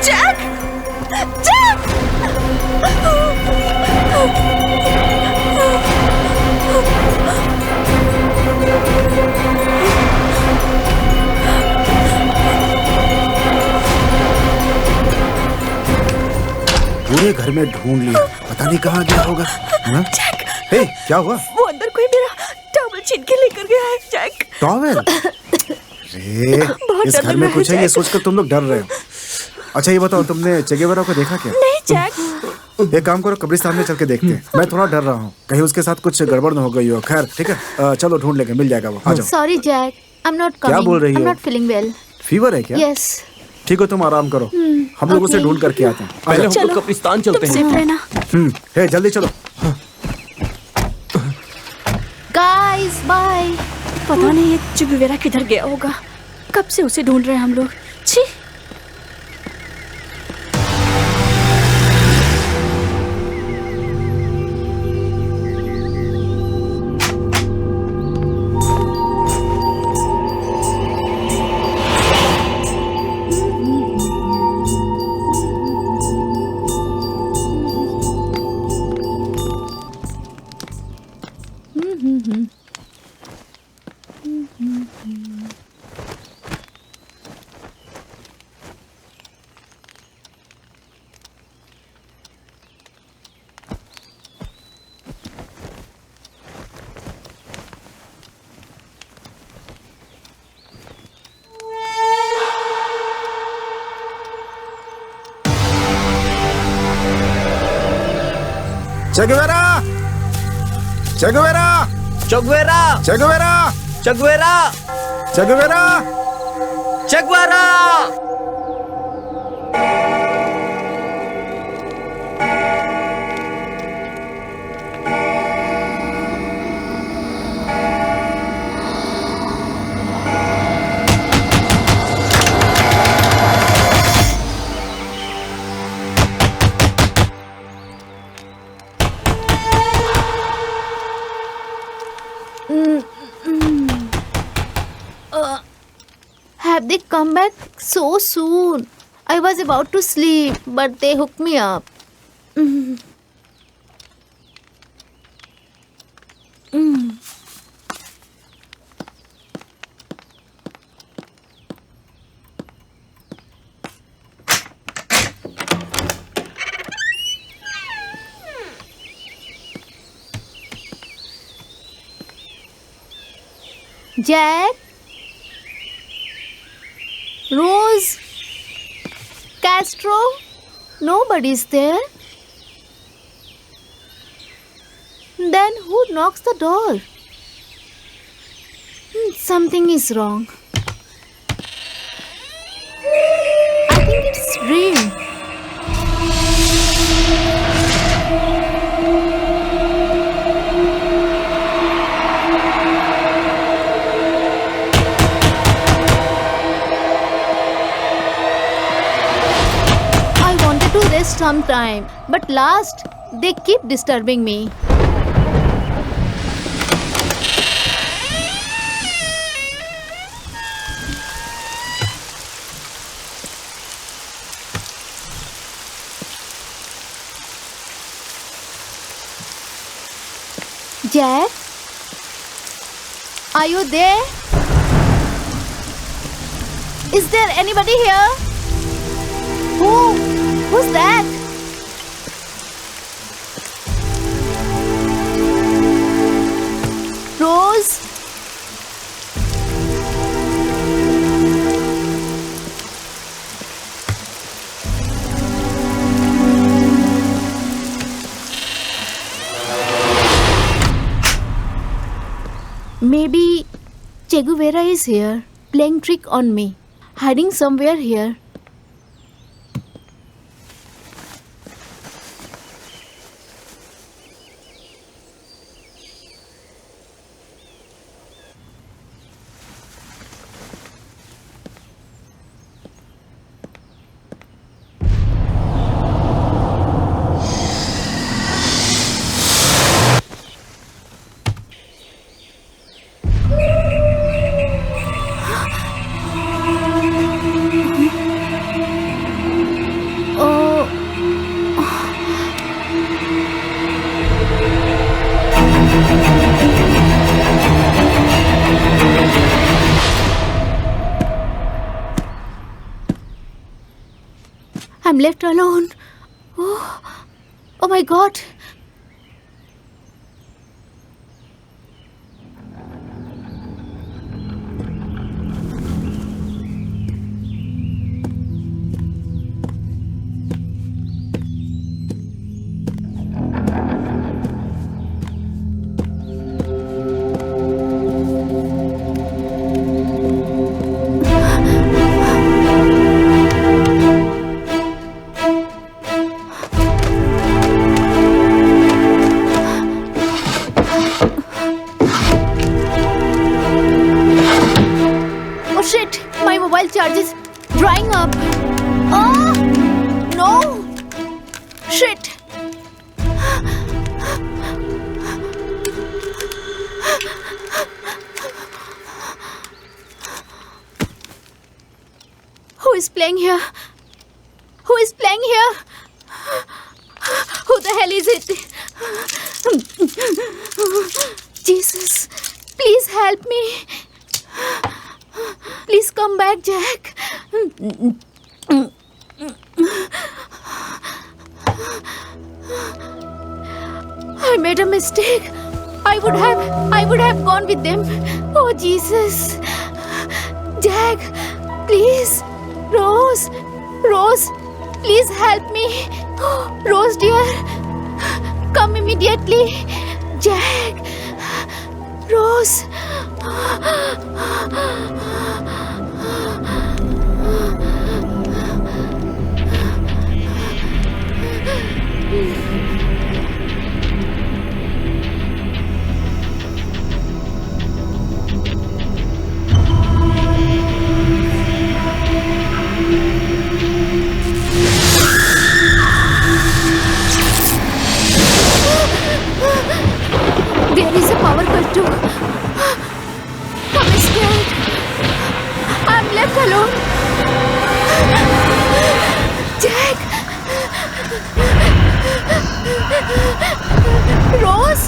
जैक! जैक! पूरे घर में ढूंढ लिया, पता नहीं कहाँ गया होगा। हाँ? जैक! हे, क्या हुआ? वो अंदर कोई मेरा टॉवल छीन के लेकर गया है, जैक। टॉवेल? अरे, इस घर में कुछ है ये सोचकर तुम लोग डर रहे हो। अच्छा ये बताओ, तुमने चे गेवारा को देखा क्या? नहीं जैक। एक काम करो, कब्रिस्तान में चल के देखते हैं। मैं थोड़ा डर रहा हूँ, कहीं उसके साथ कुछ गड़बड़ न हो गई हो। खैर ठीक है, चलो ढूंढ लेंगे, मिल जाएगा वो। आ जाओ। Sorry, Jack. I'm not coming. क्या बोल रही I'm हो? not feeling well. फीवर है क्या? Yes. ठीक हो, तुम आराम करो, हम लोग उसे okay. ढूंढ करके आते हैं। आ पहले जाओ। हम लोग कब्रिस्तान चलते तुम हैं। सेफ रहना। हे जल्दी चलो। Guys, bye. पता नहीं ये चिगुवेरा किधर गया होगा। कब से उसे ढूंढ रहे हैं हम लोग। छी! चे गेवारा! चे गेवारा! चगवेरा! चेगुवेरा! चगवेरा! चेगुवेरा! चगवेरा! Have they come back so soon? I was about to sleep, but they hooked me up. Jack? Rose? Castro? Nobody's there. Then who knocks the door? Something is wrong. I think it's rain. rest some time. But last, they keep disturbing me. Jack? Are you there? Is there anybody here? Who's that? Rose? Maybe Che Guevara is here, playing trick on me, hiding somewhere here. I'm left alone. Oh my God. Oh shit, my mobile charge is drying up. Oh, no. Shit. Who is playing here? Who is playing here? Who the hell is it? Jesus, please help me. Please come back, Jack. I made a mistake. I would have gone with them. Oh, Jesus. Jack, please. Rose, please help me. Rose, dear, come immediately. Jack, Rose. There is a power cut too. I'm scared. I'm left alone. Jack! Rose!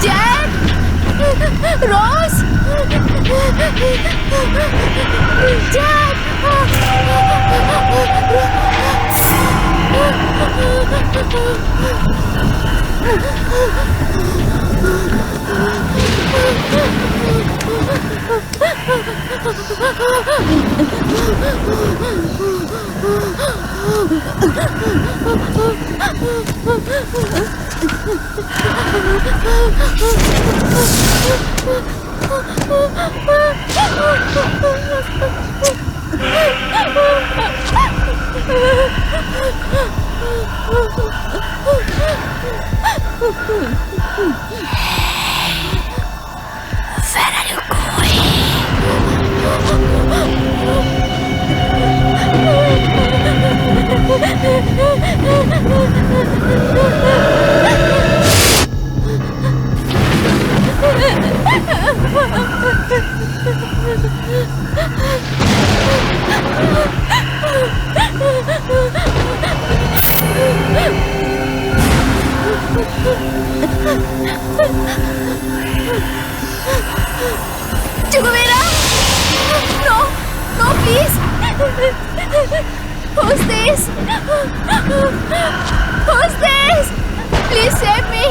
Jack! Rose! Jack! Where are you going? Chuguvera! No! No, please! Who's this? Who's this? Please save me!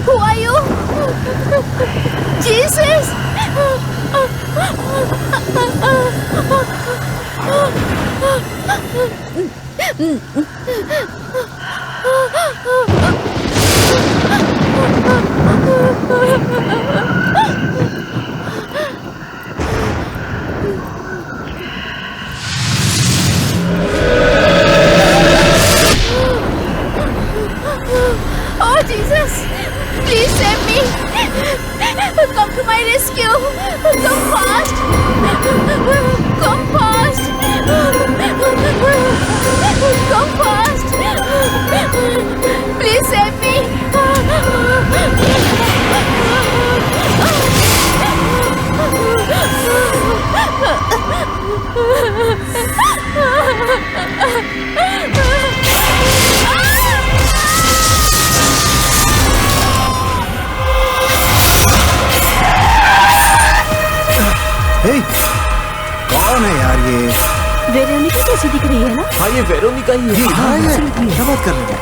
Who are you? Jesus! Oh, Jesus! Please save me! Come to my rescue! Come fast! Come fast! Come fast! Please save me! हे, कौन है यार ये? Veronica कैसी दिख रही है ना? हाँ ये वेरोनिका ही है। हाँ ये क्या बात कर रहे हैं?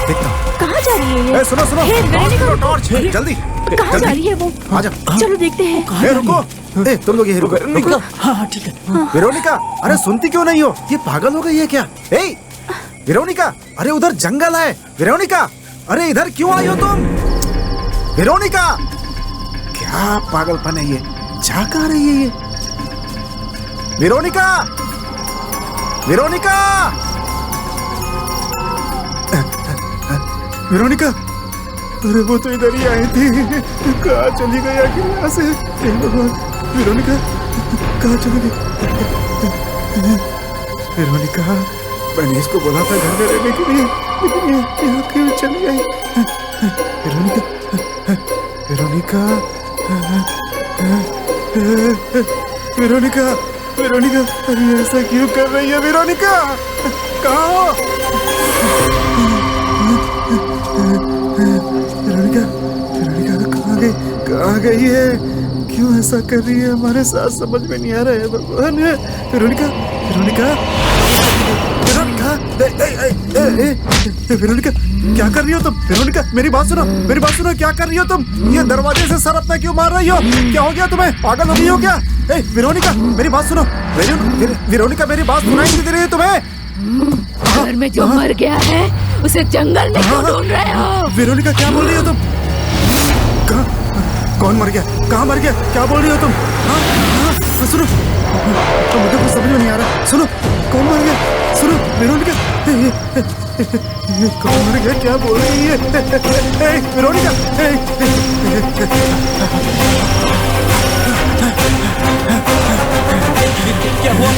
देखता हूँ। कहाँ जा रही है ये? सुनो सुनो, हे, वेरोनिका रुको। टॉर्च जल्दी कहाँ जा रही है वो? आजा। चलो देखते हैं। ए रुको, ए तुम लोग ये रुको। वेरोनिका, हाँ ठीक है। वेरोनिका, अरे सुनती क्यों नहीं हो? ये पागल हो गई है क्या? ए वेरोनिका, अरे उधर जंगल है। वेरोनिका, अरे इधर क्यों आई हो तुम? वेरोनिका, क्या पागलपन है ये? जा कहाँ रही है ये? वेरोनिका, वेरोनिका, वेरोनिका, अरे वो तो इधर ही आई थी। कहाँ चली गई आखिर यहाँ से? हे भगवान, वेरोनिका कहाँ चली गई? वेरोनिका, मैंने इसको बोला था घर में रहने के लिए, लेकिन ये यहाँ क्यों चली गई? वेरोनिका, वेरोनिका, वेरोनिका, वेरोनिका, अरे ऐसा क्यों कर रही है वेरोनिका? कहाँ हो? वेरोनिका, वेरोनिका कहाँ गई? कहाँ गई है? क्यों ऐसा कर रही है हमारे साथ? समझ में नहीं आ रहा है भगवान। वेरोनिका, वेरोनिका, वेरोनिका, वेरोनिका, क्या कर रही हो तुम? वेरोनिका, मेरी बात सुनो, मेरी बात सुनो, क्या कर रही हो तुम? ये दरवाजे से सर अपना क्यों मार रही हो? क्या हो गया तुम्हें? पागल हो गई हो क्या? वेरोनिका, मेरी बात सुनो। वेरोनिका, मेरी बात सुनाई नहीं दे रही है तुम्हें? घर में जो मर गया है उसे जंगल में क्यों ढूंढ रहे हो? वेरोनिका, क्या बोल रही हो तुम? कहाँ? कौन मर गया? कहाँ मर गया? क्या बोल रही हो तुम? हाँ, सुनो, मुझे कुछ समझ में नहीं आ रहा। सुनो, कौन मर गया? सुनो, वेरोनिका, कौन मर गया? क्या बोल रही है? वेरोनिका, क्या हुआ?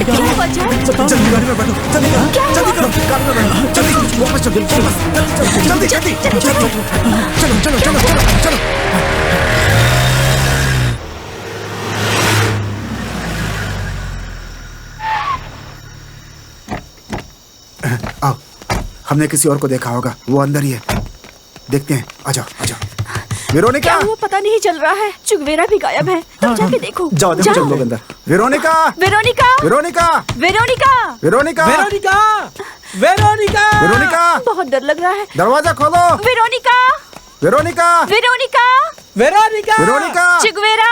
क्या हुआ जान? जल्दी गाड़ी में बैठो, जल्दी करो, जल्दी करो, गाड़ी में बैठो, जल्दी वापस चलो, जल्दी, जल्दी, चलो, चलो, चलो, चलो, चलो। आओ, हमने किसी और को देखा होगा, वो अंदर ही है। देखते हैं, आ जाओ, आ जाओ। वेरोनिका, क्या हुआ पता नहीं चल रहा है। चुगवेरा भी गायब है। तुम जाके देखो। जाओ, देखो, चलो लोग अंदर। Veronica, Veronica, Veronica, Veronica, Veronica, Veronica, Veronica, Veronica, बहुत डर लग रहा है। दरवाजा खोलो। Veronica, Veronica, Veronica, Veronica, Veronica, चुगवेरा,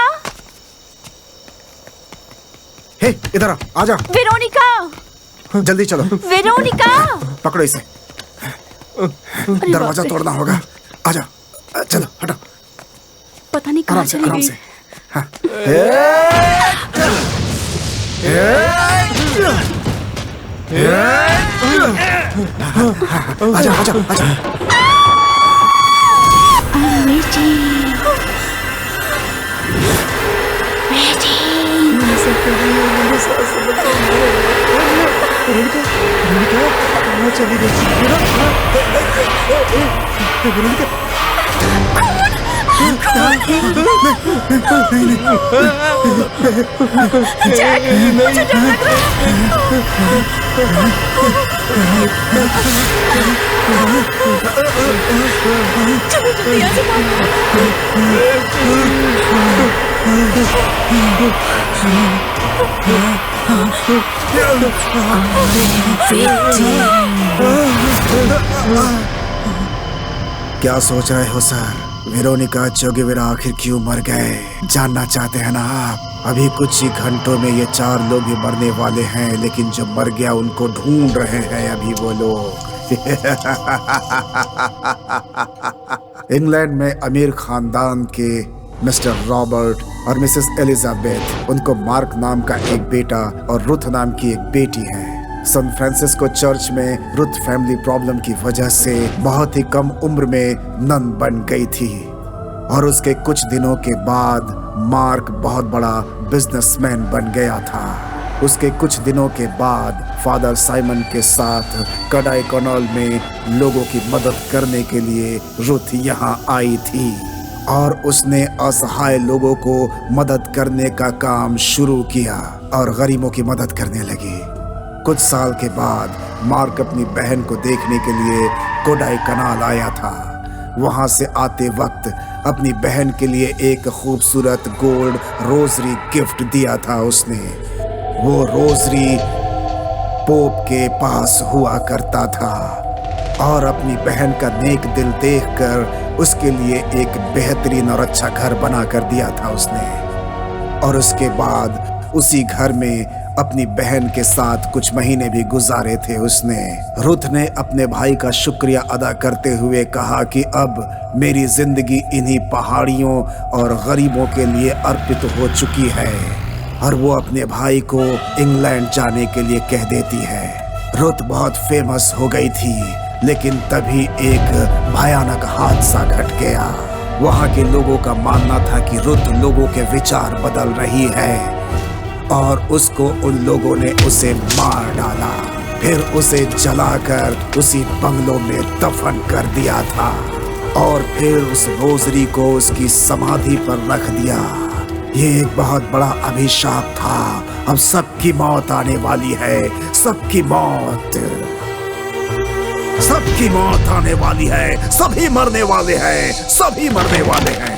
हे इधर आओ, आ जाओ, वेरोनिका, जल्दी चलो। वेरोनिका, पकड़ो इसे, दरवाजा तोड़ना होगा। आ जाओ, चलो हटो। पता नहीं कहाँ आराम से, चली आराम गई? से। हाँ। आजा, आजा, आजा। क्या सोच रहे हो सर? वेरोनिका चोगेवेरा आखिर क्यों मर गए जानना चाहते हैं ना आप? अभी कुछ ही घंटों में ये 4 लोग भी मरने वाले हैं, लेकिन जो मर गया उनको ढूंढ रहे हैं अभी वो लोग। इंग्लैंड में अमीर खानदान के मिस्टर रॉबर्ट और मिसेस एलिजाबेथ, उनको मार्क नाम का एक बेटा और रुथ नाम की एक बेटी है। सैन फ्रांसिस्को चर्च में रुथ फैमिली प्रॉब्लम की वजह से बहुत ही कम उम्र में नन बन गई थी और उसके कुछ दिनों के बाद मार्क बहुत बड़ा बिजनेसमैन बन गया था। उसके कुछ दिनों के बाद फादर साइमन के साथ कडाई कनाल में लोगों की मदद करने के लिए रुथ यहाँ आई थी और उसने असहाय लोगों को मदद करने का काम शुरू किया और गरीबों की मदद करने लगी। कुछ साल के बाद मार्क अपनी बहन को देखने के लिए कोडाई कनाल आया था। वहां से आते वक्त अपनी बहन के लिए एक खूबसूरत गोल्ड रोजरी गिफ्ट दिया था उसने। वो रोजरी पोप के पास हुआ करता था और अपनी बहन का नेक दिल देखकर उसके लिए एक बेहतरीन और अच्छा घर बना कर दिया था उसने। और उसके बाद उसी घर में अपनी बहन के साथ कुछ महीने भी गुजारे थे उसने। रुथ ने अपने भाई का शुक्रिया अदा करते हुए कहा कि अब मेरी जिंदगी इन्हीं पहाड़ियों और गरीबों के लिए अर्पित हो चुकी है और वो अपने भाई को इंग्लैंड जाने के लिए कह देती है। रुथ बहुत फेमस हो गई थी, लेकिन तभी एक भयानक हादसा घट गया। वहाँ के लोगों का मानना था कि रुथ लोगों के विचार बदल रही है और उसको उन लोगों ने उसे मार डाला, फिर उसे जलाकर उसी बंगलों में दफन कर दिया था और फिर उस रोजरी को उसकी समाधि पर रख दिया। ये एक बहुत बड़ा अभिशाप था। अब सबकी मौत आने वाली है, सबकी मौत, सबकी मौत आने वाली है, सभी मरने वाले हैं, सभी मरने वाले हैं।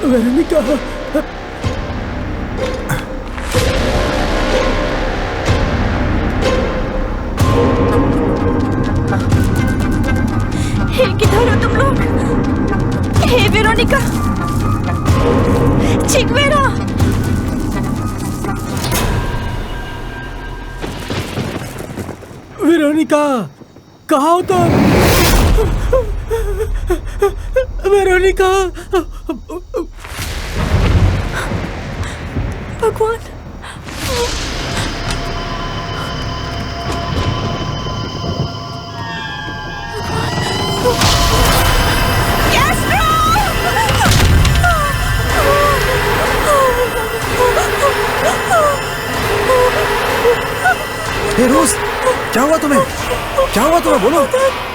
वेरोनिका, हे किधर हो तुम लोग? हे वेरोनिका, चिगवेरा, वेरोनिका, कहाँ हो तुम? वेरोनिका, भगवान, हे रोज, क्या हुआ तुम्हें? क्या हुआ तुम्हें? बोलो।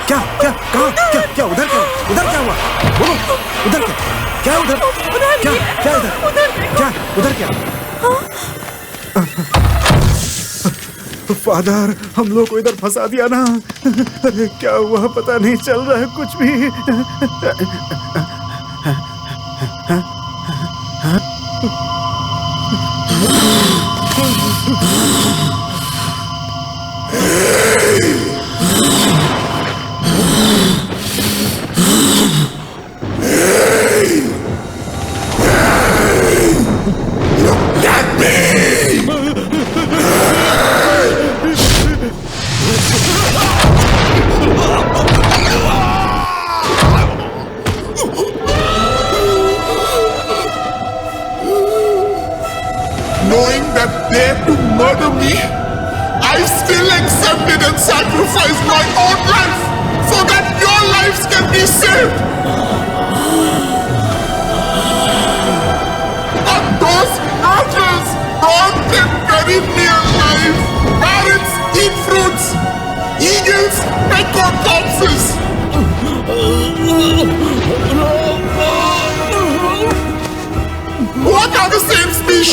क्या क्या कहाँ? क्या क्या उधर? क्या उधर? क्या हुआ? बोलो। उधर क्या? क्या उधर? क्या क्या उधर? क्या उधर? क्या? फादर, हम लोग को इधर फंसा दिया ना। अरे क्या हुआ पता नहीं चल रहा है कुछ भी।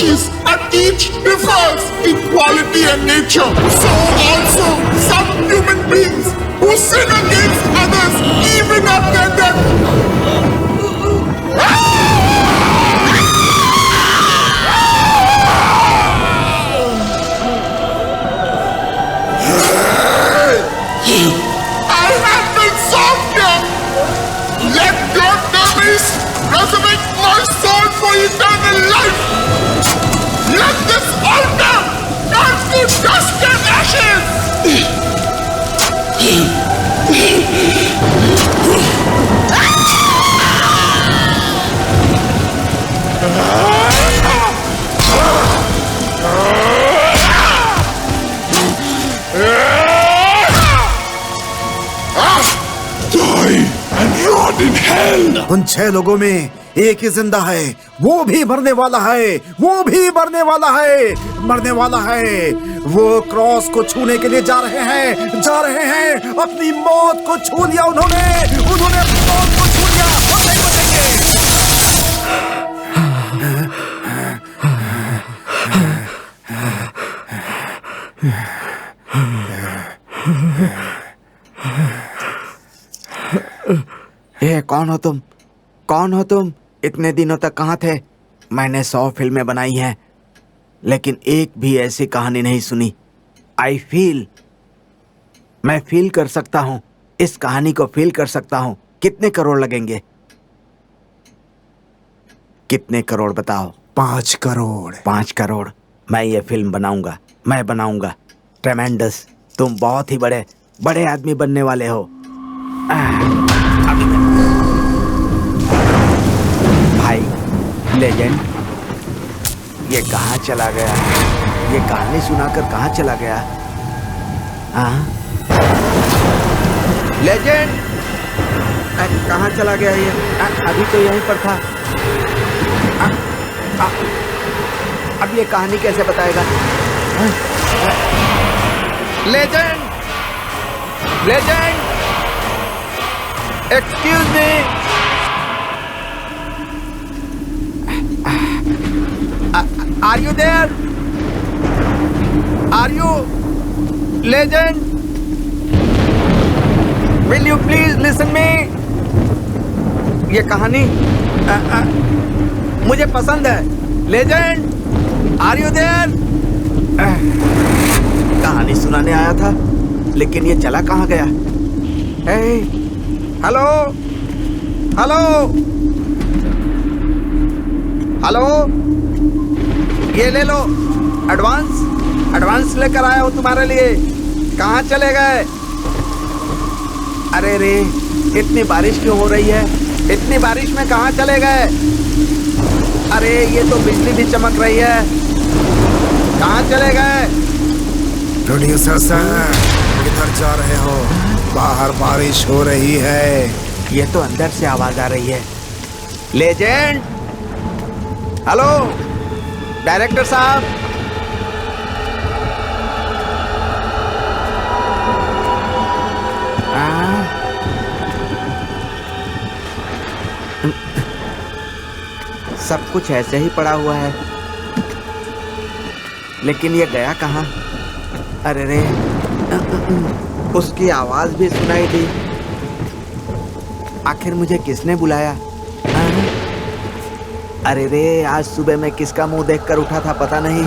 species and each differs in quality and nature. So also some human beings who sin against others even after death. I have been softened. Let your memories resurrect my soul for eternal life. Let this altar turn to dust and ashes. Die and rot in hell. उन 6 लोगों में एक ही जिंदा है, वो भी मरने वाला है, वो भी मरने वाला है, मरने वाला है। वो क्रॉस को छूने के लिए जा रहे हैं, जा रहे हैं। अपनी मौत को छू लिया उन्होंने अपनी मौत को छू लिया। अब नहीं बचेंगे। ये कौन हो तुम? कौन हो तुम? इतने दिनों तक कहाँ थे? मैंने 100 फिल्में बनाई हैं, लेकिन एक भी ऐसी कहानी नहीं सुनी। मैं फील कर सकता हूँ, इस कहानी को फील कर सकता हूँ। कितने करोड़ लगेंगे? कितने करोड़ बताओ? 5 करोड़। 5 करोड़। मैं ये फिल्म बनाऊंगा, मैं बनाऊंगा। ट्रेमेंडस, तुम बहुत ही बड़े आदमी बनने वाले हो। भाई लेजेंड, ये कहाँ चला गया? ये कहानी सुनाकर कहाँ चला गया? हाँ लेजेंड, कहाँ चला गया ये? अभी तो यहीं पर था। अब ये कहानी कैसे बताएगा? Legend, legend, excuse me. Are you there? Are you legend? Will you please listen me? ये कहानी मुझे पसंद है। Legend, are you there? कहानी सुनाने आया था, लेकिन ये चला कहाँ गया? Hey, हेलो, हेलो, हेलो, ये ले लो, एडवांस लेकर आया हूँ तुम्हारे लिए। कहाँ चले गए? अरे रे, इतनी बारिश क्यों हो रही है? इतनी बारिश में कहाँ चले गए? अरे ये तो बिजली भी चमक रही है। कहाँ चले गए? प्रोड्यूसर सर, किधर जा रहे हो? बाहर बारिश हो रही है। ये तो अंदर से आवाज आ रही है। लेजेंड, हेलो डायरेक्टर साहब। सब कुछ ऐसे ही पड़ा हुआ है, लेकिन ये गया कहाँ? अरे रे, उसकी आवाज भी सुनाई दी। आखिर मुझे किसने बुलाया? अरे रे, आज सुबह मैं किसका मुंह देखकर उठा था पता नहीं।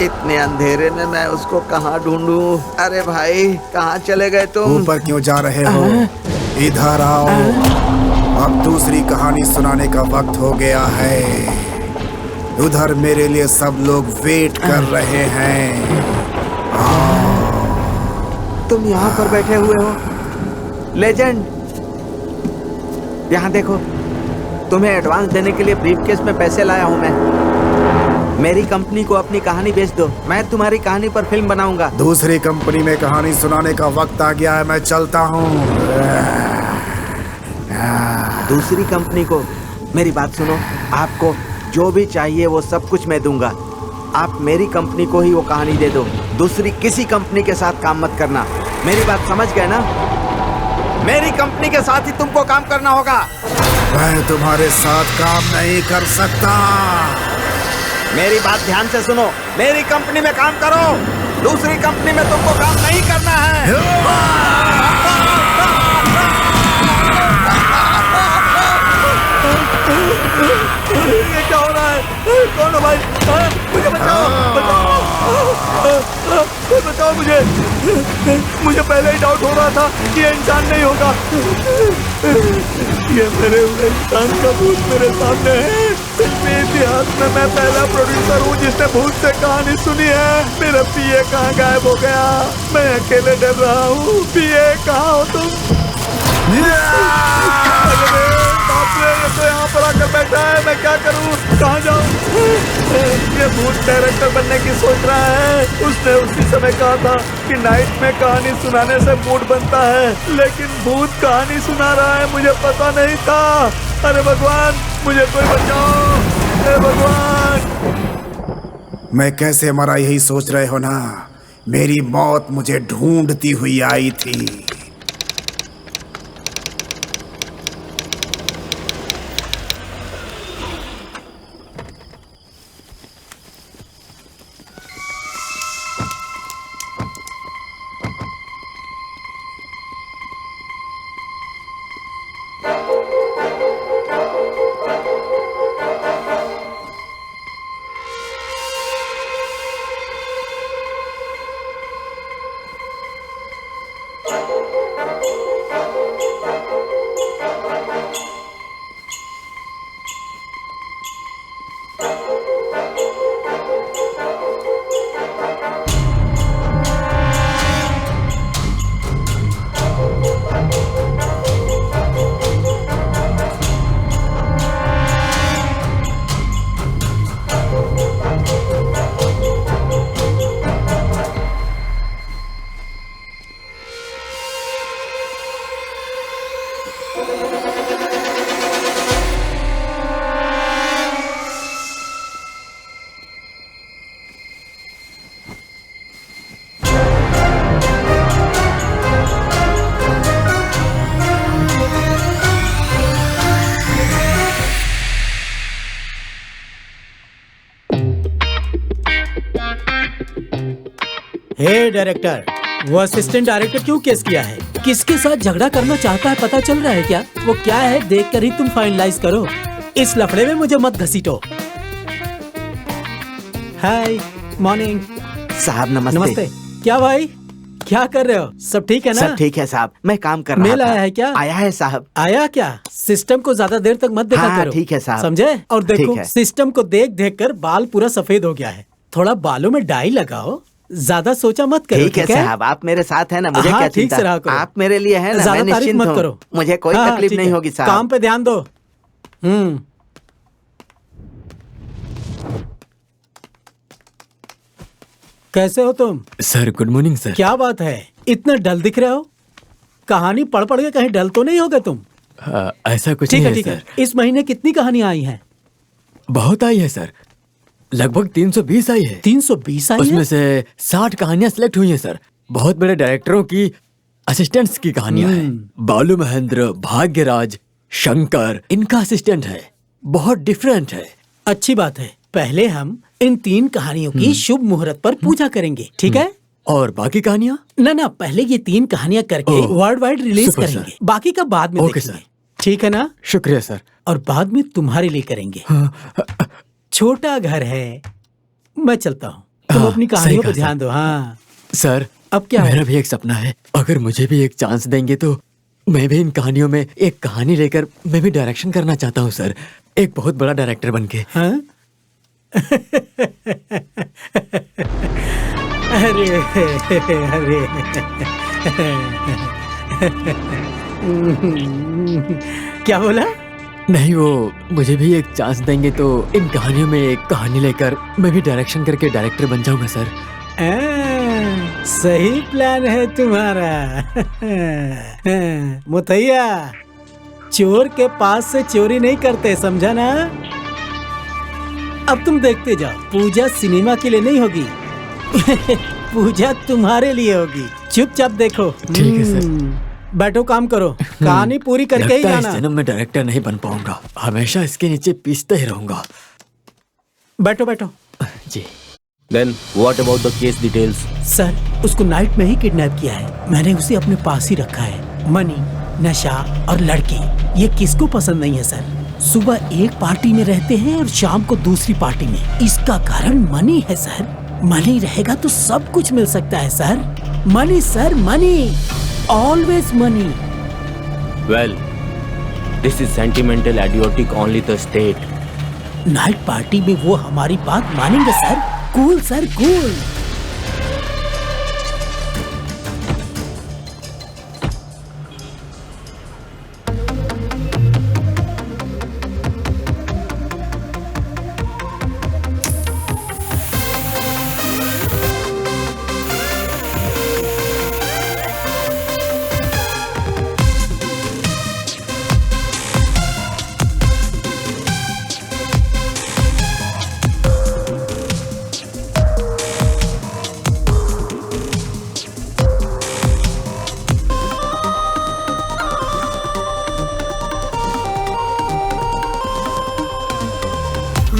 इतने अंधेरे में मैं उसको कहाँ ढूंढूं? अरे भाई, कहाँ चले गए तुम? ऊपर क्यों जा रहे हो? इधर आओ। अब दूसरी कहानी सुनाने का वक्त हो गया है। उधर मेरे लिए सब लोग वेट कर रहे हैं। तुम यहाँ पर बैठे हुए हो? लेजेंड, यहाँ देखो, तुम्हें एडवांस देने के लिए ब्रीफकेस में पैसे लाया हूँ मैं। मेरी कंपनी को अपनी कहानी बेच दो, मैं तुम्हारी कहानी पर फिल्म बनाऊंगा। दूसरी कंपनी में कहानी सुनाने का वक्त आ गया है, मैं चलता हूँ। दूसरी कंपनी को? मेरी बात सुनो, आपको जो भी चाहिए वो सब कुछ मैं दूंगा। आप मेरी कंपनी को ही वो कहानी दे दो, दूसरी किसी कंपनी के साथ काम मत करना। मेरी बात समझ गए ना? मेरी कंपनी के साथ ही तुमको काम करना होगा। मैं तुम्हारे साथ काम नहीं कर सकता। मेरी बात ध्यान से सुनो, मेरी कंपनी में काम करो, दूसरी कंपनी में तुमको काम नहीं करना है। ये क्या हो रहा है? कौन हो भाई? मुझे बचाओ, बचाओ मुझे। मुझे पहले ही डाउट हो रहा था कि ये इंसान नहीं होगा। ये मेरे हुए इंसान का भूत मेरे सामने है। फिल्मी इतिहास में मैं पहला प्रोड्यूसर हूँ जिसने भूत से कहानी सुनी है। मेरा पीए कहाँ गायब हो गया? मैं अकेले डर रहा हूँ। पीए कहाँ हो तुम? तो यहाँ पर आकर बैठा है, मैं क्या करूँ? कहाँ जाऊँ? ये भूत डायरेक्टर बनने की सोच रहा है। उसने उसी समय कहा था कि नाइट में कहानी सुनाने से मूड बनता है, लेकिन भूत कहानी सुना रहा है, मुझे पता नहीं था। अरे भगवान, मुझे कोई बचाओ। अरे भगवान। मैं कैसे मरा यही सोच रहे हो ना? मेरी मौत मुझे ढूंढती हुई आई थी। हे डायरेक्टर, वो असिस्टेंट डायरेक्टर क्यों केस किया है? किसके साथ झगड़ा करना चाहता है पता चल रहा है क्या? वो क्या है देखकर ही तुम फाइनलाइज करो। इस लफड़े में मुझे मत घसीटो। हाय, मॉर्निंग साहब नमस्ते। नमस्ते। क्या भाई, क्या कर रहे हो? सब ठीक है ना? सब ठीक है साहब, मैं काम कर रहा मेल था। आया है क्या? आया है साहब। आया क्या? सिस्टम को ज्यादा देर तक मत देखा हाँ, करो। ठीक है साहब। समझे? और देखो, ठीक है। सिस्टम को देख देख कर बाल पूरा सफेद हो गया है। थोड़ा बालों में डाई लगाओ, ज्यादा सोचा मत करो। ठीक है साहब, आप मेरे साथ है ना, मुझे हाँ, क्या ठीक चिंता? से रहा करो। आप मेरे लिए है ना, ज्यादा मैं तारीफ निश्चिंत मत हूँ। करो। मुझे कोई हाँ, तकलीफ ठीक नहीं है। होगी साहब। काम पे ध्यान दो। कैसे हो तुम? Sir good morning sir. क्या बात है, इतना डल दिख रहे हो? कहानी पढ़ पढ़ के कहीं डल तो नहीं हो गए तुम? ऐसा कुछ ठीक नहीं है, है ठीक है। सर। इस महीने कितनी कहानियां आई हैं? बहुत आई है सर, लगभग 320 आई है। 320 आई उसमें है? से 60 कहानियां सिलेक्ट हुई हैं सर। बहुत बड़े डायरेक्टरों की असिस्टेंट्स की कहानियां हैं। बालू महेंद्र, भाग्यराज, शंकर इनका असिस्टेंट है। बहुत डिफरेंट है। अच्छी बात है। पहले हम इन 3 कहानियों की शुभ मुहूर्त पर पूजा करेंगे, ठीक है? और बाकी कहानियां? ना, पहले ये 3 कहानियां करके ओह, वर्ल्ड वाइड रिलीज सुपर करेंगे। सर। बाकी का बाद में ओके देखेंगे, सर। ठीक है ना? शुक्रिया सर। और बाद में तुम्हारे लिए करेंगे। छोटा घर है, मैं चलता हूँ। तुम हाँ, अपनी सही कहानियों कहा पर ध्यान दो। हाँ, सर अब क्या मेरा है? भी एक सपना है, अगर मुझे भी एक चांस देंगे तो मैं भी इन कहानियों में एक कहानी लेकर मैं भी डायरेक्शन करना चाहता हूँ सर, एक बहुत बड़ा डायरेक्टर बनके। हाँ? अरे अरे क्या बोला? नहीं, वो मुझे भी एक चांस देंगे तो इन कहानियों में एक कहानी लेकर मैं भी डायरेक्शन करके डायरेक्टर बन जाऊंगा सर। सही प्लान है तुम्हारा। मुतैया, चोर के पास से चोरी नहीं करते, समझा ना? अब तुम देखते जाओ, पूजा सिनेमा के लिए नहीं होगी। पूजा तुम्हारे लिए होगी। चुपचाप देखो। ठीक है सर। बैठो, काम करो, कहानी पूरी करके ही लगता है इस जाना। जन्म में डायरेक्टर नहीं बन पाऊंगा, हमेशा इसके नीचे पीसते ही रहूंगा। बैठो बैठो। जी। Then what about the case details? Sir, उसको नाइट में ही किडनैप किया है। मैंने उसे अपने पास ही रखा है। मनी, नशा और लड़की, ये किसको पसंद नहीं है सर? सुबह एक पार्टी में रहते हैं और शाम को दूसरी पार्टी में। इसका कारण मनी है सर। मनी रहेगा तो सब कुछ मिल सकता है sir. Money sir, money, always money. Well, this is sentimental idiotic only the state. Night party में वो हमारी बात मानेंगे सर। Cool sir, cool.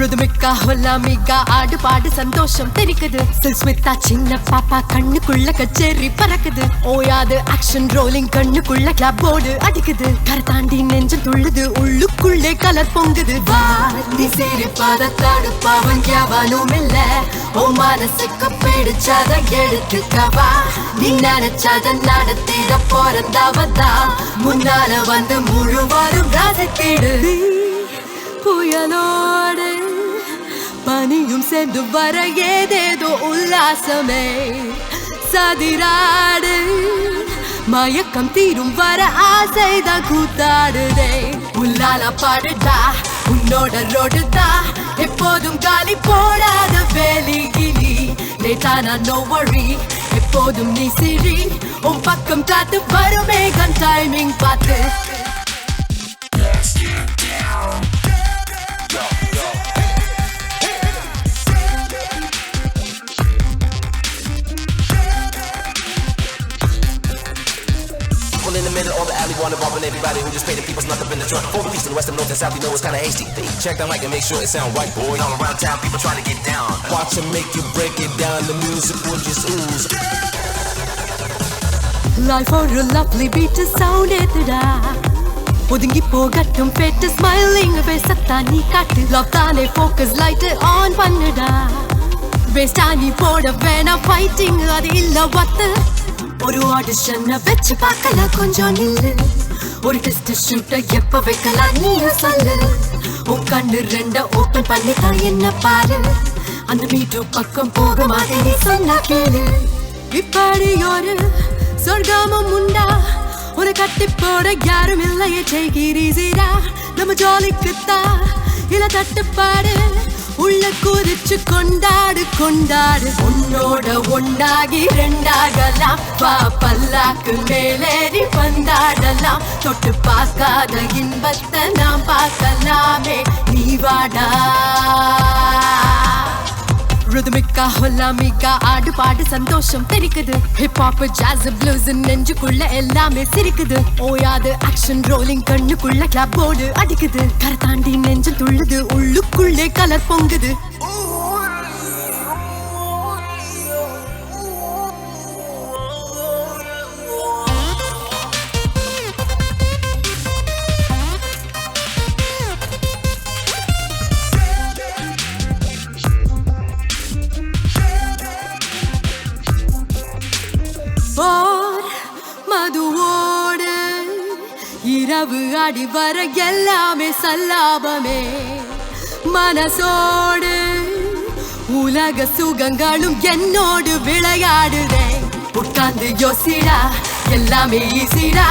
ருதுமிக்கா ஹொல்லாமிக்கா ஆடு பாடு சந்தோஷம் தெரிக்குது. சுஸ்மிதா சின்ன பாப்பா கண்ணுக்குள்ள கச்சேரி பறக்குது. ஓயாது ஆக்ஷன் ரோலிங் கண்ணுக்குள்ள கிளப் போர்டு அடிக்குது. கரத்தாண்டி நெஞ்சம் துள்ளுது, உள்ளுக்குள்ளே கலர் பொங்குது. வா நீ சிரிப்பாத தடுப்பாவன் யாவானும் இல்ல. ஓ மனசுக்கு பிடிச்சத எடுத்துக்கவா. நீ நினைச்சத நடத்திட போறந்தாவதா. முன்னால வந்து முழுவதும் ரசித்திடு. புயலோடு பனியும் சேர்ந்து வர ஏதேதோ உல்லாசமே. சதிராடு மயக்கம் தீரும் வர ஆசைதான் கூத்தாடுதே. உள்ளால பாடுடா உன்னோட ரோடுதா. எப்போதும் காலி போடாத வேலிகிலி. லேட்டானா நோ வரி, எப்போதும் நீ சிரி. உன் பக்கம் காத்து வருமே கன் டைமிங் பார்த்து. In the middle, all the alley wanna bump and everybody who just paid the people's nothing in the trunk. For release in the west and north and south, you know it's kinda hasty. Check the mic and make sure it sound right, boy. All around town, people trying to get down. Watch them make you break it down. The music will just ooze. Life for a lovely beat to sound it da. ஒதுங்கி போகட்டும் bat smiling பேசத்தா நீ காட்டு. Love தானே focus light on பண்ணுடா. வேஸ்டா நீ போட வேணாம் ஃபைட்டிங், அது இல்ல வத்து. ஒரு ஆடிஷனை வச்சு பார்க்கலாம், கொஞ்சம் நில்லு. ஒரு டெஸ்ட் ஷூட்டை எப்ப வைக்கலாம் நீ சொல்லு. உன் கண்ணு ரெண்ட ஓபன் பண்ணிதான் என்ன பாரு. அந்த மீட்டு பக்கம் போக மாதிரி நீ சொன்னா கேளு. இப்படி ஒரு சொர்க்கமும் உண்டா, ஒரு கட்டி போட யாரும் இல்லையே. செய்கிறீரா நம்ம ஜாலிக்குத்தான் இல்ல தட்டுப்பாடு. உள்ள குறிச்சு கொண்டாடு கொண்டாடு. உன்னோட ஒன்னாகி ரெண்டாகலாம். வா பல்லாக்கு மேலேறி வந்தாடலாம். தொட்டு பார்க்காத இன்பத்தை நாம் பார்க்கலாமே. நீ வாடா. ருதுமிக்கா ஹொல்லாமிக்கா ஆடு பாடு சந்தோஷம் தெரிக்குது. ஹிப்ஹாப் ஜாஸ் ப்ளூஸ் நெஞ்சுக்குள்ள எல்லாமே சிரிக்குது. ஓயாது ஆக்ஷன் ரோலிங் கண்ணுக்குள்ள கிளப் போர்டு அடிக்குது. கரத்தாண்டி நெஞ்சம் துள்ளுது, உள்ளுக்குள்ளே கலர் பொங்குது. மதுவோடு இரவு அடி வர எல்லாமே சல்லாபமே. மனசோடு உலக சுகங்களும் என்னோடு விளையாடுதே. உட்கார்ந்து யோசிடா, எல்லாமே ஈசிடா.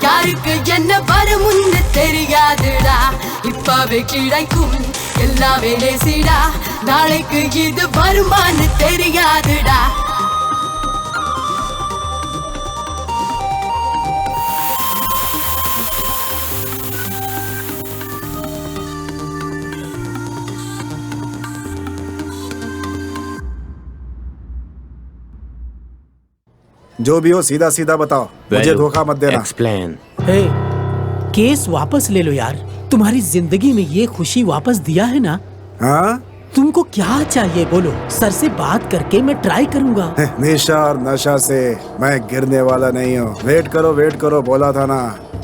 யாருக்கு என்ன வருமுன்னு தெரியாதுடா. இப்பவே கிடைக்கும் எல்லாமே நேசிடா. நாளைக்கு இது வருமானு தெரியாதுடா. जो भी हो सीधा सीधा बताओ, मुझे धोखा मत देना। Explain. हे, केस वापस ले लो यार। तुम्हारी जिंदगी में ये खुशी वापस दिया है ना? हाँ, तुमको क्या चाहिए बोलो, सर से बात करके मैं ट्राई करूंगा। निशा और नशा से मैं गिरने वाला नहीं हूँ। वेट करो बोला था ना।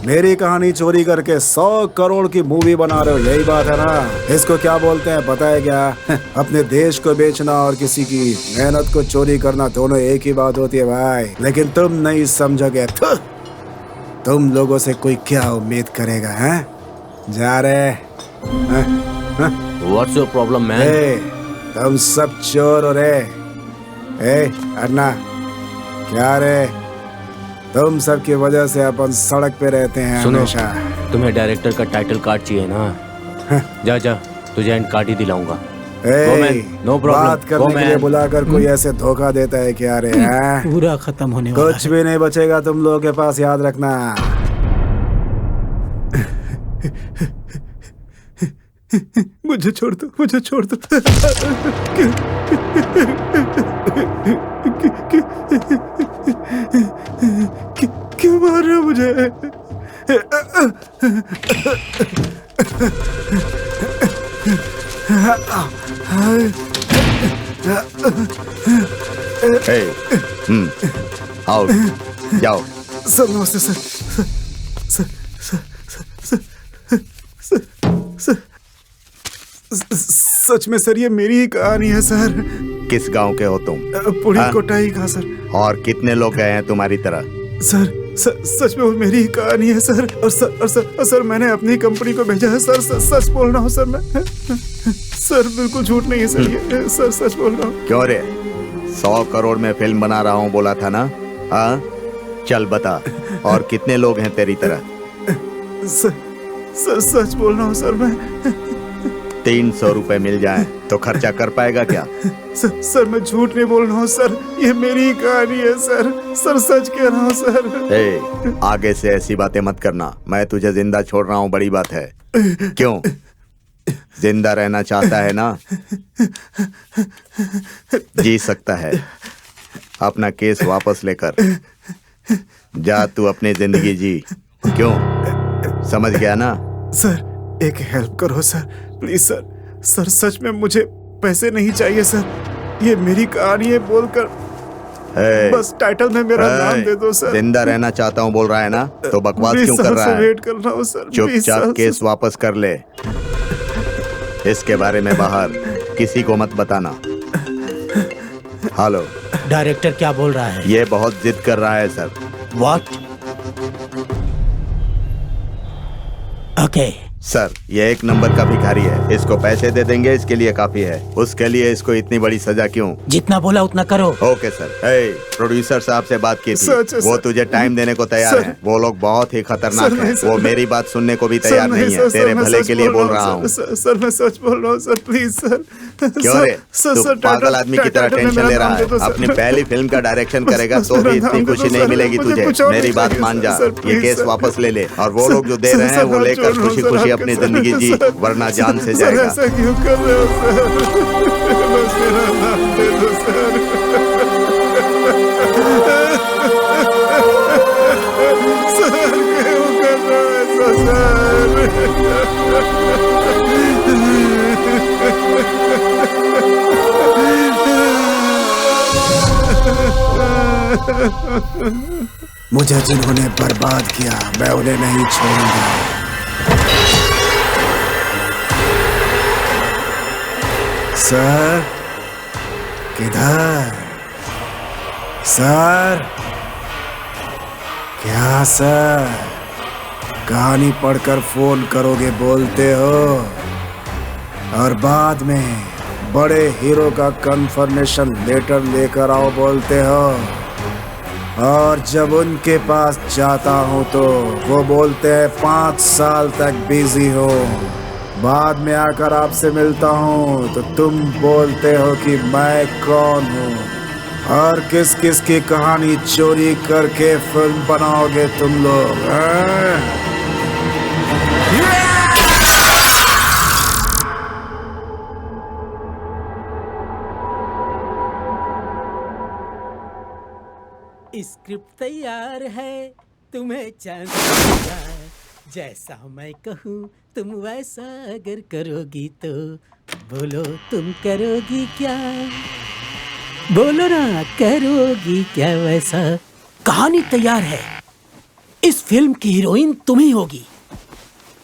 मेरी कहानी चोरी करके 100 करोड़ की मूवी बना रहे हो, यही बात है ना। इसको क्या बोलते हैं पता है क्या? अपने देश को बेचना और किसी की मेहनत को चोरी करना दोनों एक ही बात होती है भाई। लेकिन तुम नहीं समझोगे। तुम लोगों से कोई क्या उम्मीद करेगा? हैं? जा रहे What's your problem, man? तुम सब चोर हो रे। अन्ना क्या रे? तुम सब की वजह से अपन सड़क पे रहते हैं हमेशा। तुम्हें डायरेक्टर का टाइटल कार्ड चाहिए ना? जा तुझे एंड कार्ड ही दिलाऊंगा। No problem. बात करने के लिए बुलाकर कोई ऐसे धोखा देता है क्या रे? पूरा खत्म होने वाला कुछ भी नहीं बचेगा तुम लोगों के पास, याद रखना। मुझे छोड़ दो। क्यों मार रहे हो मुझे? आओ जाओ। सर नमस्ते सर। सच में सर ये मेरी ही कहानी है सर। किस गांव के हो तुम? पुरी कोटाई का सर। और कितने लोग गए हैं तुम्हारी तरह? सर सच में वो मेरी ही कहानी है सर। और सर मैंने अपनी कंपनी को भेजा है सर। सच बोल रहा हूँ सर मैं। सर बिल्कुल झूठ नहीं है सर ये। सर सच बोल रहा हूँ। क्यों रे? 100 करोड़ में फिल्म बना रहा हूँ बोला था ना? हाँ चल बता, और कितने लोग हैं तेरी तरह? सर सच बोल रहा हूँ सर मैं। 300 रुपए मिल जाए तो खर्चा कर पाएगा क्या? सर मैं झूठ नहीं बोल रहा हूँ सर, ये मेरी ही कहानी है सर। सर सच कह रहा हूँ सर। आगे से ऐसी बातें मत करना। मैं तुझे जिंदा छोड़ रहा हूँ, बड़ी बात है। क्यों? जिंदा रहना चाहता है ना? जी सकता है। अपना केस वापस लेकर जा, तू अपनी जिंदगी जी। क्यों? समझ गया ना? सर एक हेल्प करो सर, प्लीज सर। सर सच में मुझे पैसे नहीं चाहिए सर। ये मेरी कहानी है बोलकर बस टाइटल में मेरा नाम दे दो सर। जिंदा रहना चाहता हूँ बोल रहा है ना, तो बकवास क्यों कर रहा है? वेट कर रहा हूँ सर। चुपचाप केस वापस कर ले। इसके बारे में बाहर किसी को मत बताना। हेलो डायरेक्टर क्या बोल रहा है? ये बहुत जिद कर रहा है सर। व्हाट? ओके सर ये एक नंबर का भिखारी है, इसको पैसे दे देंगे, इसके लिए काफी है। उसके लिए इसको इतनी बड़ी सजा क्यों? जितना बोला उतना करो। Okay sir. प्रोड्यूसर साहब से बात की थी, वो तुझे टाइम देने को तैयार हैं। वो लोग बहुत ही खतरनाक हैं। वो मेरी बात सुनने को भी तैयार नहीं है। तेरे भले के लिए बोल रहा हूँ। सर मैं सच बोल रहा हूँ सर, प्लीज सर। क्यों रे? तू पागल आदमी की तरह टेंशन ले रहा है। अपनी पहली फिल्म का डायरेक्शन करेगा तो भी इतनी खुशी नहीं मिलेगी तुझे। मेरी बात मान जा, ये केस वापस ले ले, और वो लोग जो दे रहे हैं वो लेकर खुशी खुशी अपनी जिंदगी जी, वरना जान से जाएगा। ऐसा क्यों कर रहे हो सर? बस मेरा नाम दे दो सर। सर क्यों कर रहे हो ऐसा सर? मुझे जिन्होंने बर्बाद किया मैं उन्हें नहीं छोड़ूंगा। सर किधर? सर क्या सर? कहानी पढ़कर फोन करोगे बोलते हो, और बाद में बड़े हीरो का कंफर्मेशन लेटर लेकर आओ बोलते हो, और जब उनके पास जाता हूँ तो वो बोलते हैं 5 साल तक बिजी हो। बाद में आकर आपसे मिलता हूँ तो तुम बोलते हो कि मैं कौन हूँ, और किस किस की कहानी चोरी करके फिल्म बनाओगे तुम लोग? स्क्रिप्ट तैयार है, तुम्हें चांस मिलेगा। जैसा मैं कहूँ तुम वैसा अगर करोगी तो बोलो तुम करोगी क्या, बोलो ना करोगी क्या वैसा। कहानी तैयार है, इस फिल्म की हीरोइन तुम ही होगी।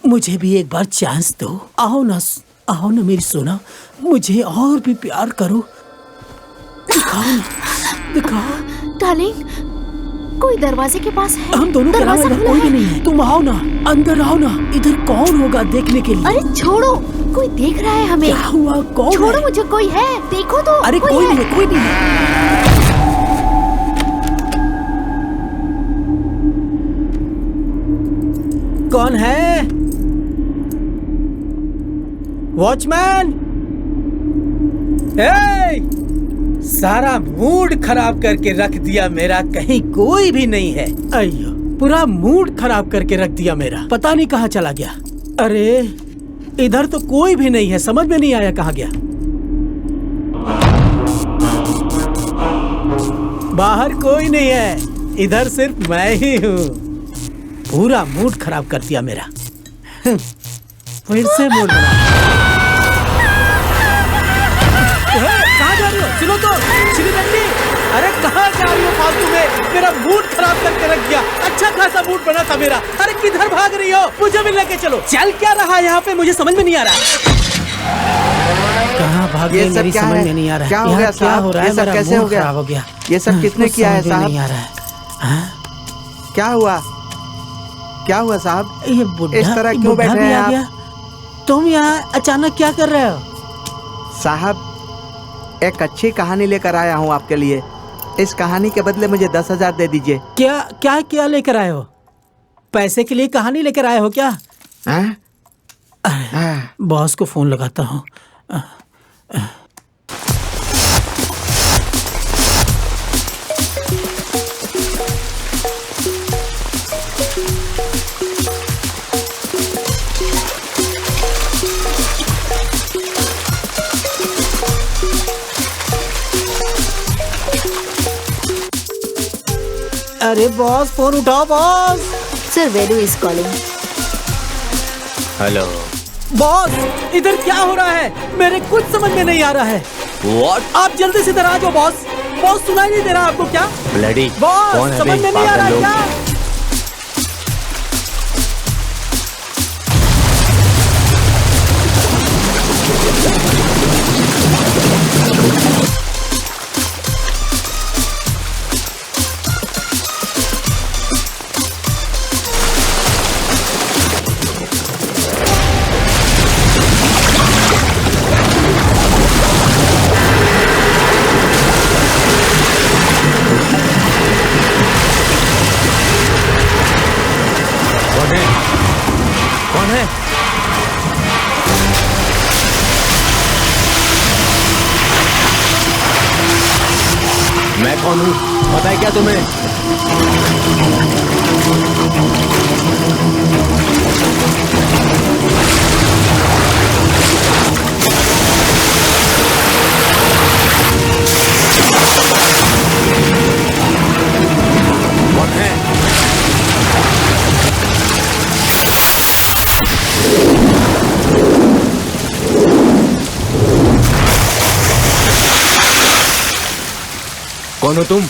मुझे भी एक बार चांस दो। आओ ना मेरी सोना, मुझे और भी प्यार करो। दिखाओ ना, दिखाओ। डार्लिंग, कोई दरवाजे के पास है? हम दोनों के अलावा इधर कोई भी नहीं है। तुम आओ ना, अंदर आओ ना। इधर कौन होगा देखने के लिए? अरे छोड़ो, कोई देख रहा है हमें। क्या हुआ, कौन छोड़ो है? मुझे, कोई है, देखो तो। अरे कोई नहीं है, कोई नहीं है। कौन है? वॉचमैन! सारा मूड खराब करके रख दिया मेरा, कहीं कोई भी नहीं है। अयो, पूरा मूड खराब करके रख दिया मेरा, पता नहीं कहाँ चला गया। अरे इधर तो कोई भी नहीं है, समझ में नहीं आया कहाँ गया। बाहर कोई नहीं है, इधर सिर्फ मैं ही हूँ। पूरा मूड खराब कर दिया मेरा। फिर से मूड बना। कहाँ जा रही हो? सुनो तो, श्री बंटी, अरे कहाँ जा रही हो फालतू में? मेरा मूड खराब करके रख दिया। अच्छा खासा मूड बना था मेरा। अरे किधर भाग रही हो? मुझे भी लेके चलो। चल क्या रहा है यहाँ पे, मुझे समझ में नहीं आ रहा। कहाँ भाग गई, मेरी समझ में नहीं आ रहा। क्या हो गया क्या हो रहा है? मेरा कैसे हो मूड गया? खराब हो गया। ये सब किसने किया है साहब? नहीं आ रहा है। क्या हुआ? क्या हुआ साहब? ये बुढ़ा, इस तरह क्यों बैठे हैं आप? तुम यहाँ अचानक क्या कर रहे हो? साहब, एक अच्छी कहानी लेकर आया हूँ आपके लिए। इस कहानी के बदले मुझे 10,000 दे दीजिए। क्या लेकर आए हो? पैसे के लिए कहानी लेकर आए हो क्या? बॉस को फोन लगाता हूँ। अरे बॉस, फोन उठाओ boss. Sir, Vedu is calling. Hello boss, इधर क्या हो रहा है? मेरे कुछ समझ में नहीं आ रहा है। व्हाट? आप जल्दी से इधर आ जाओ बॉस। बॉस, सुनाई नहीं दे रहा आपको क्या? ब्लडी बॉस, कौन है? समझ में नहीं आ रहा क्या? मैं कौन हूँ पता है क्या तुम्हें? कौन है? कौन हो तुम?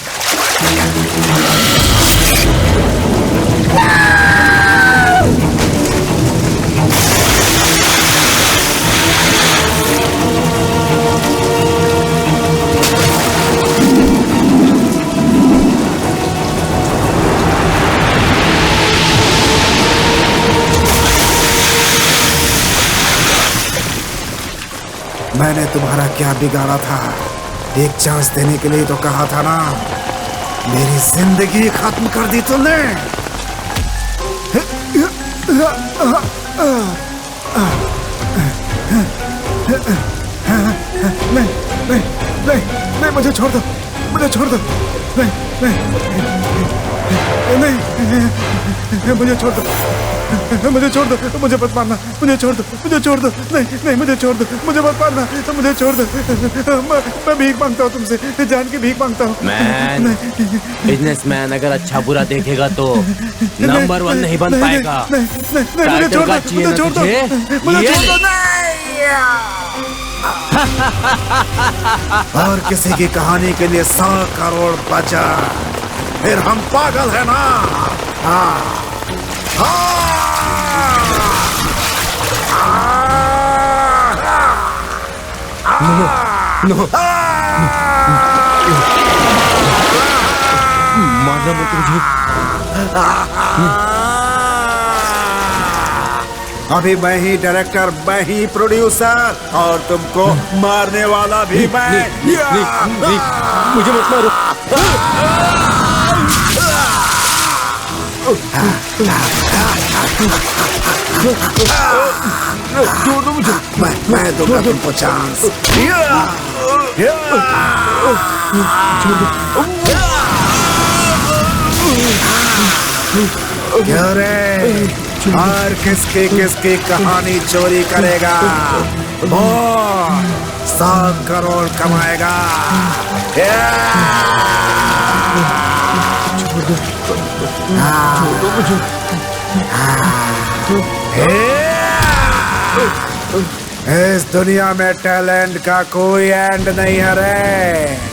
मैंने तुम्हारा क्या बिगाड़ा था? एक चांस देने के लिए तो कहा था ना। मेरी जिंदगी खत्म कर दी तुमने। नहीं, मुझे छोड़ दो, मुझे छोड़ दो। नहीं, मुझे छोड़ दो, मुझे छोड़ दो, मुझे मत मारना, मुझे छोड़ दो, मुझे छोड़ दो। नहीं, मुझे छोड़ दो, मुझे मत मारना, मुझे छोड़ दो। मैं भीख मांगता हूँ तुमसे, जान की भीख मांगता हूँ। मैन, बिजनेसमैन अगर अच्छा बुरा देखेगा तो नंबर 1 नहीं बन पाएगा। मुझे छोड़ दो, मुझे छोड़ दो, मुझे छोड़ दो। और किसी की कहानी के लिए 100 करोड़ बचा, फिर हम पागल है ना? हाँ। मारना मत मुझे। अभी मैं ही डायरेक्टर, मैं ही प्रोड्यूसर, और तुमको मारने वाला भी मैं। नहीं, मुझे मत मारो। मैं दूंगा तुमको चांस। क्यों रे? और किसकी कहानी चोरी करेगा वो 100 करोड़ कमाएगा। इस दुनिया में टैलेंट का कोई एंड नहीं है रे।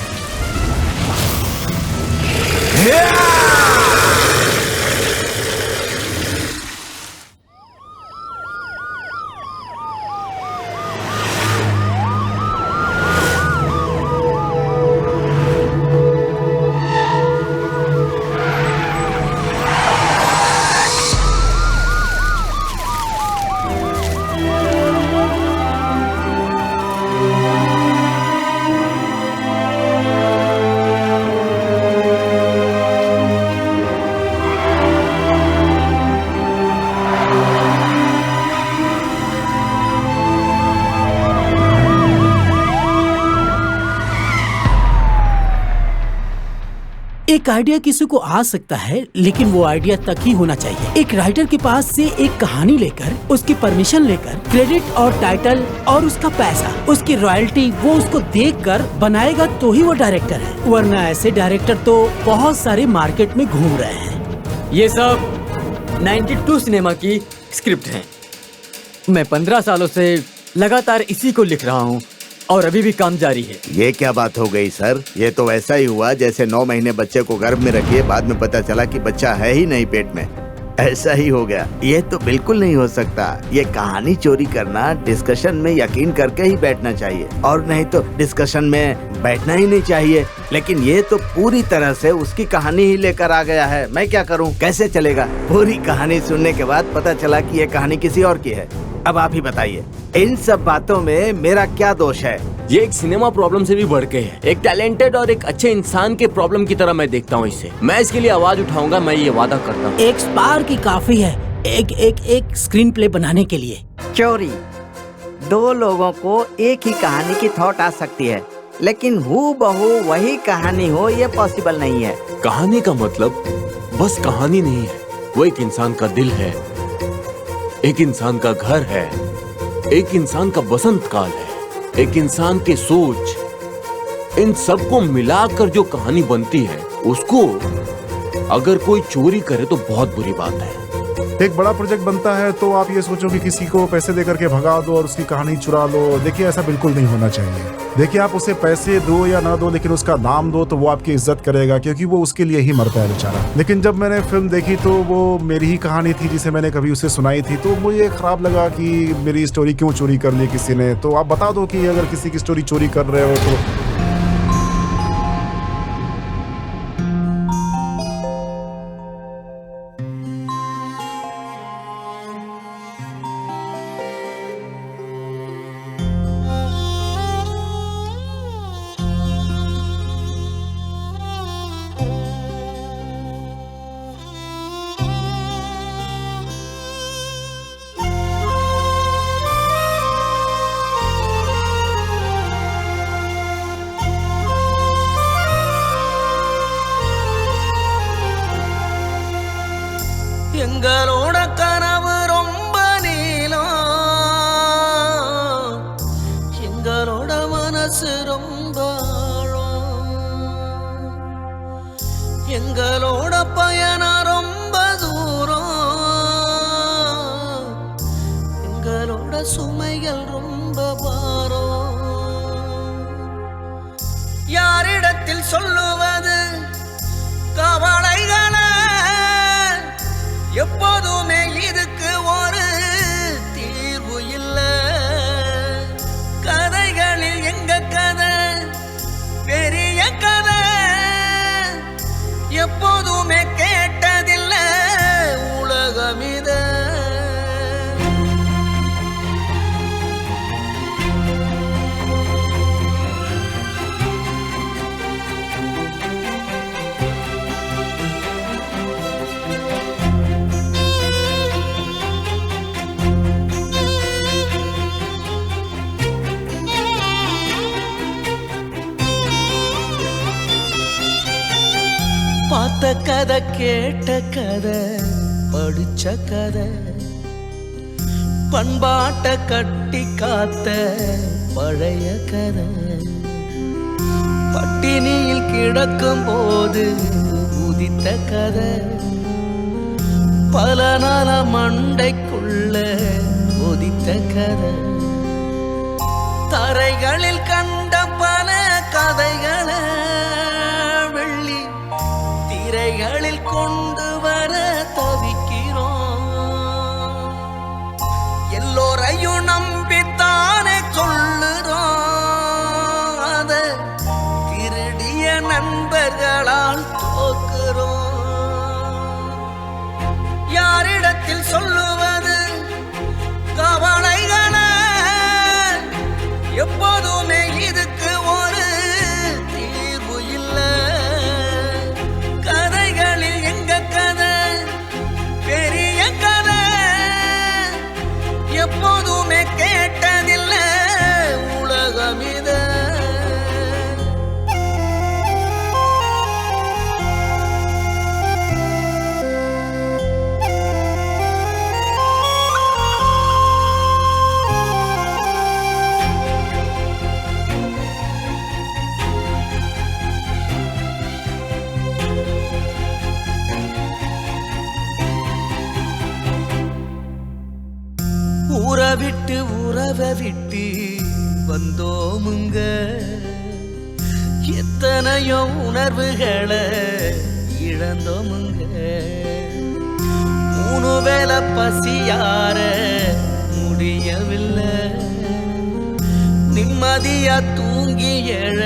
एक आइडिया किसी को आ सकता है, लेकिन वो आइडिया तक ही होना चाहिए। एक राइटर के पास से एक कहानी लेकर, उसकी परमिशन लेकर, क्रेडिट और टाइटल और उसका पैसा, उसकी रॉयल्टी, वो उसको देखकर बनाएगा तो ही वो डायरेक्टर है, वरना ऐसे डायरेक्टर तो बहुत सारे मार्केट में घूम रहे हैं। ये सब 92 सिनेमा की स्क्रिप्ट है। मैं 15 सालों से लगातार इसी को लिख रहा हूँ और अभी भी काम जारी है। ये क्या बात हो गई सर? ये तो ऐसा ही हुआ जैसे 9 महीने बच्चे को गर्भ में रखिए, बाद में पता चला कि बच्चा है ही नहीं पेट में। ऐसा ही हो गया। ये तो बिल्कुल नहीं हो सकता। ये कहानी चोरी करना, डिस्कशन में यकीन करके ही बैठना चाहिए, और नहीं तो डिस्कशन में बैठना ही नहीं चाहिए। लेकिन ये तो पूरी तरह से उसकी कहानी ही लेकर आ गया है। मैं क्या करूं? कैसे चलेगा? पूरी कहानी सुनने के बाद पता चला कि ये कहानी किसी और की है। अब आप ही बताइए, इन सब बातों में मेरा क्या दोष है? ये एक सिनेमा प्रॉब्लम से भी बढ़ के है। एक टैलेंटेड और एक अच्छे इंसान के प्रॉब्लम की तरह मैं देखता हूँ इसे। मैं इसके लिए आवाज उठाऊंगा, मैं ये वादा करता हूँ। एक स्पार्क ही काफी है एक स्क्रीन प्ले बनाने के लिए। चोरी, 2 लोगों को एक ही कहानी की थॉट आ सकती है, लेकिन हूबहू वही कहानी हो ये पॉसिबल नहीं है। कहानी का मतलब बस कहानी नहीं है, वो एक इंसान का दिल है, एक इंसान का घर है, एक इंसान का बसंत काल है, एक इंसान की सोच। इन सबको मिलाकर जो कहानी बनती है, उसको अगर कोई चोरी करे तो बहुत बुरी बात है। एक बड़ा प्रोजेक्ट बनता है तो आप ये सोचो कि किसी को पैसे देकर के भगा दो और उसकी कहानी चुरा लो। देखिए, ऐसा बिल्कुल नहीं होना चाहिए। देखिए, आप उसे पैसे दो या ना दो, लेकिन उसका नाम दो तो वो आपकी इज्जत करेगा, क्योंकि वो उसके लिए ही मरता है बेचारा। लेकिन जब मैंने फिल्म देखी तो वो मेरी ही कहानी थी जिसे मैंने कभी उसे सुनाई थी, तो मुझे खराब लगा कि मेरी स्टोरी क्यों चोरी कर ली किसी ने। तो आप बता दो कि अगर किसी की स्टोरी चोरी कर रहे हो तो। எங்களோட கனவு ரொம்ப நீளம், எங்களோட மனசு ரொம்ப ஆழம், எங்களோட பயணம் ரொம்ப தூரம், எங்களோட சுமைகள் ரொம்ப பாரம். யாரிடத்தில் சொல்லுவது கவலைகளை? எப்போதுமே இதுக்கு ஒரு தீர்வு இல்லை. கதைகளில் எங்க கதை பெரிய கதை, எப்போதுமே கேட்டதில்லை உலகமித. பார்த்த கதை கேட்ட கதை படிச்ச கதை, பண்பாட்ட கட்டி காத்த பழைய கதை, பட்டினியில் கிடக்கும் போது உதித்த கதை, பல நாள மண்டைக்குள்ள உதித்த கதை, தரைகளில் கண்ட பல கதைகளை வெள்ளி திரைகளில் கொண்டு வர தவிக்கிறோம். எல்லோரையும் நம்பித்தானே சொல்லுறோம், அத திருடிய நண்பர்களால் தோக்குறோம். யாரிடத்தில் சொல்லுவது கவலைகளை? எப்போதுமே இதுக்கு ஒரு தீர்வு இல்லை. கதைகளில் எங்க கதை பெரிய கதை, எப்போதுமே கேட்டதில்லை உலகமித. ஊரை விட்டு உறவை விட்டு வந்தோமுங்க, எத்தனையோ உணர்வுகளை இழந்தோமுங்க. 3 வேளை பசியார முடியவில்லை, நிம்மதியா தூங்கி எழ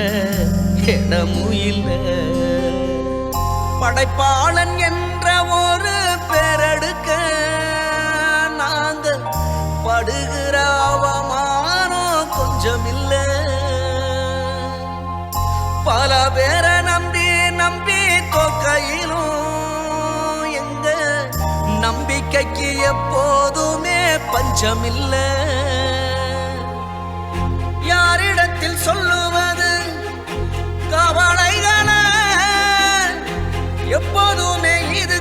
இடமும் இல்லை. படைப்பாளன் என்ற ஒரு பெரெடுக்க நாங்க படுகிற அவமானம் கொஞ்சம் இல்ல. பல பேரை நம்பி நம்பி தோக்கையிலும் எங்க நம்பிக்கைக்கு எப்போதுமே பஞ்சம் இல்ல. யாரிடத்தில் சொல்லுவது கவலைகளை? எப்போதுமே இது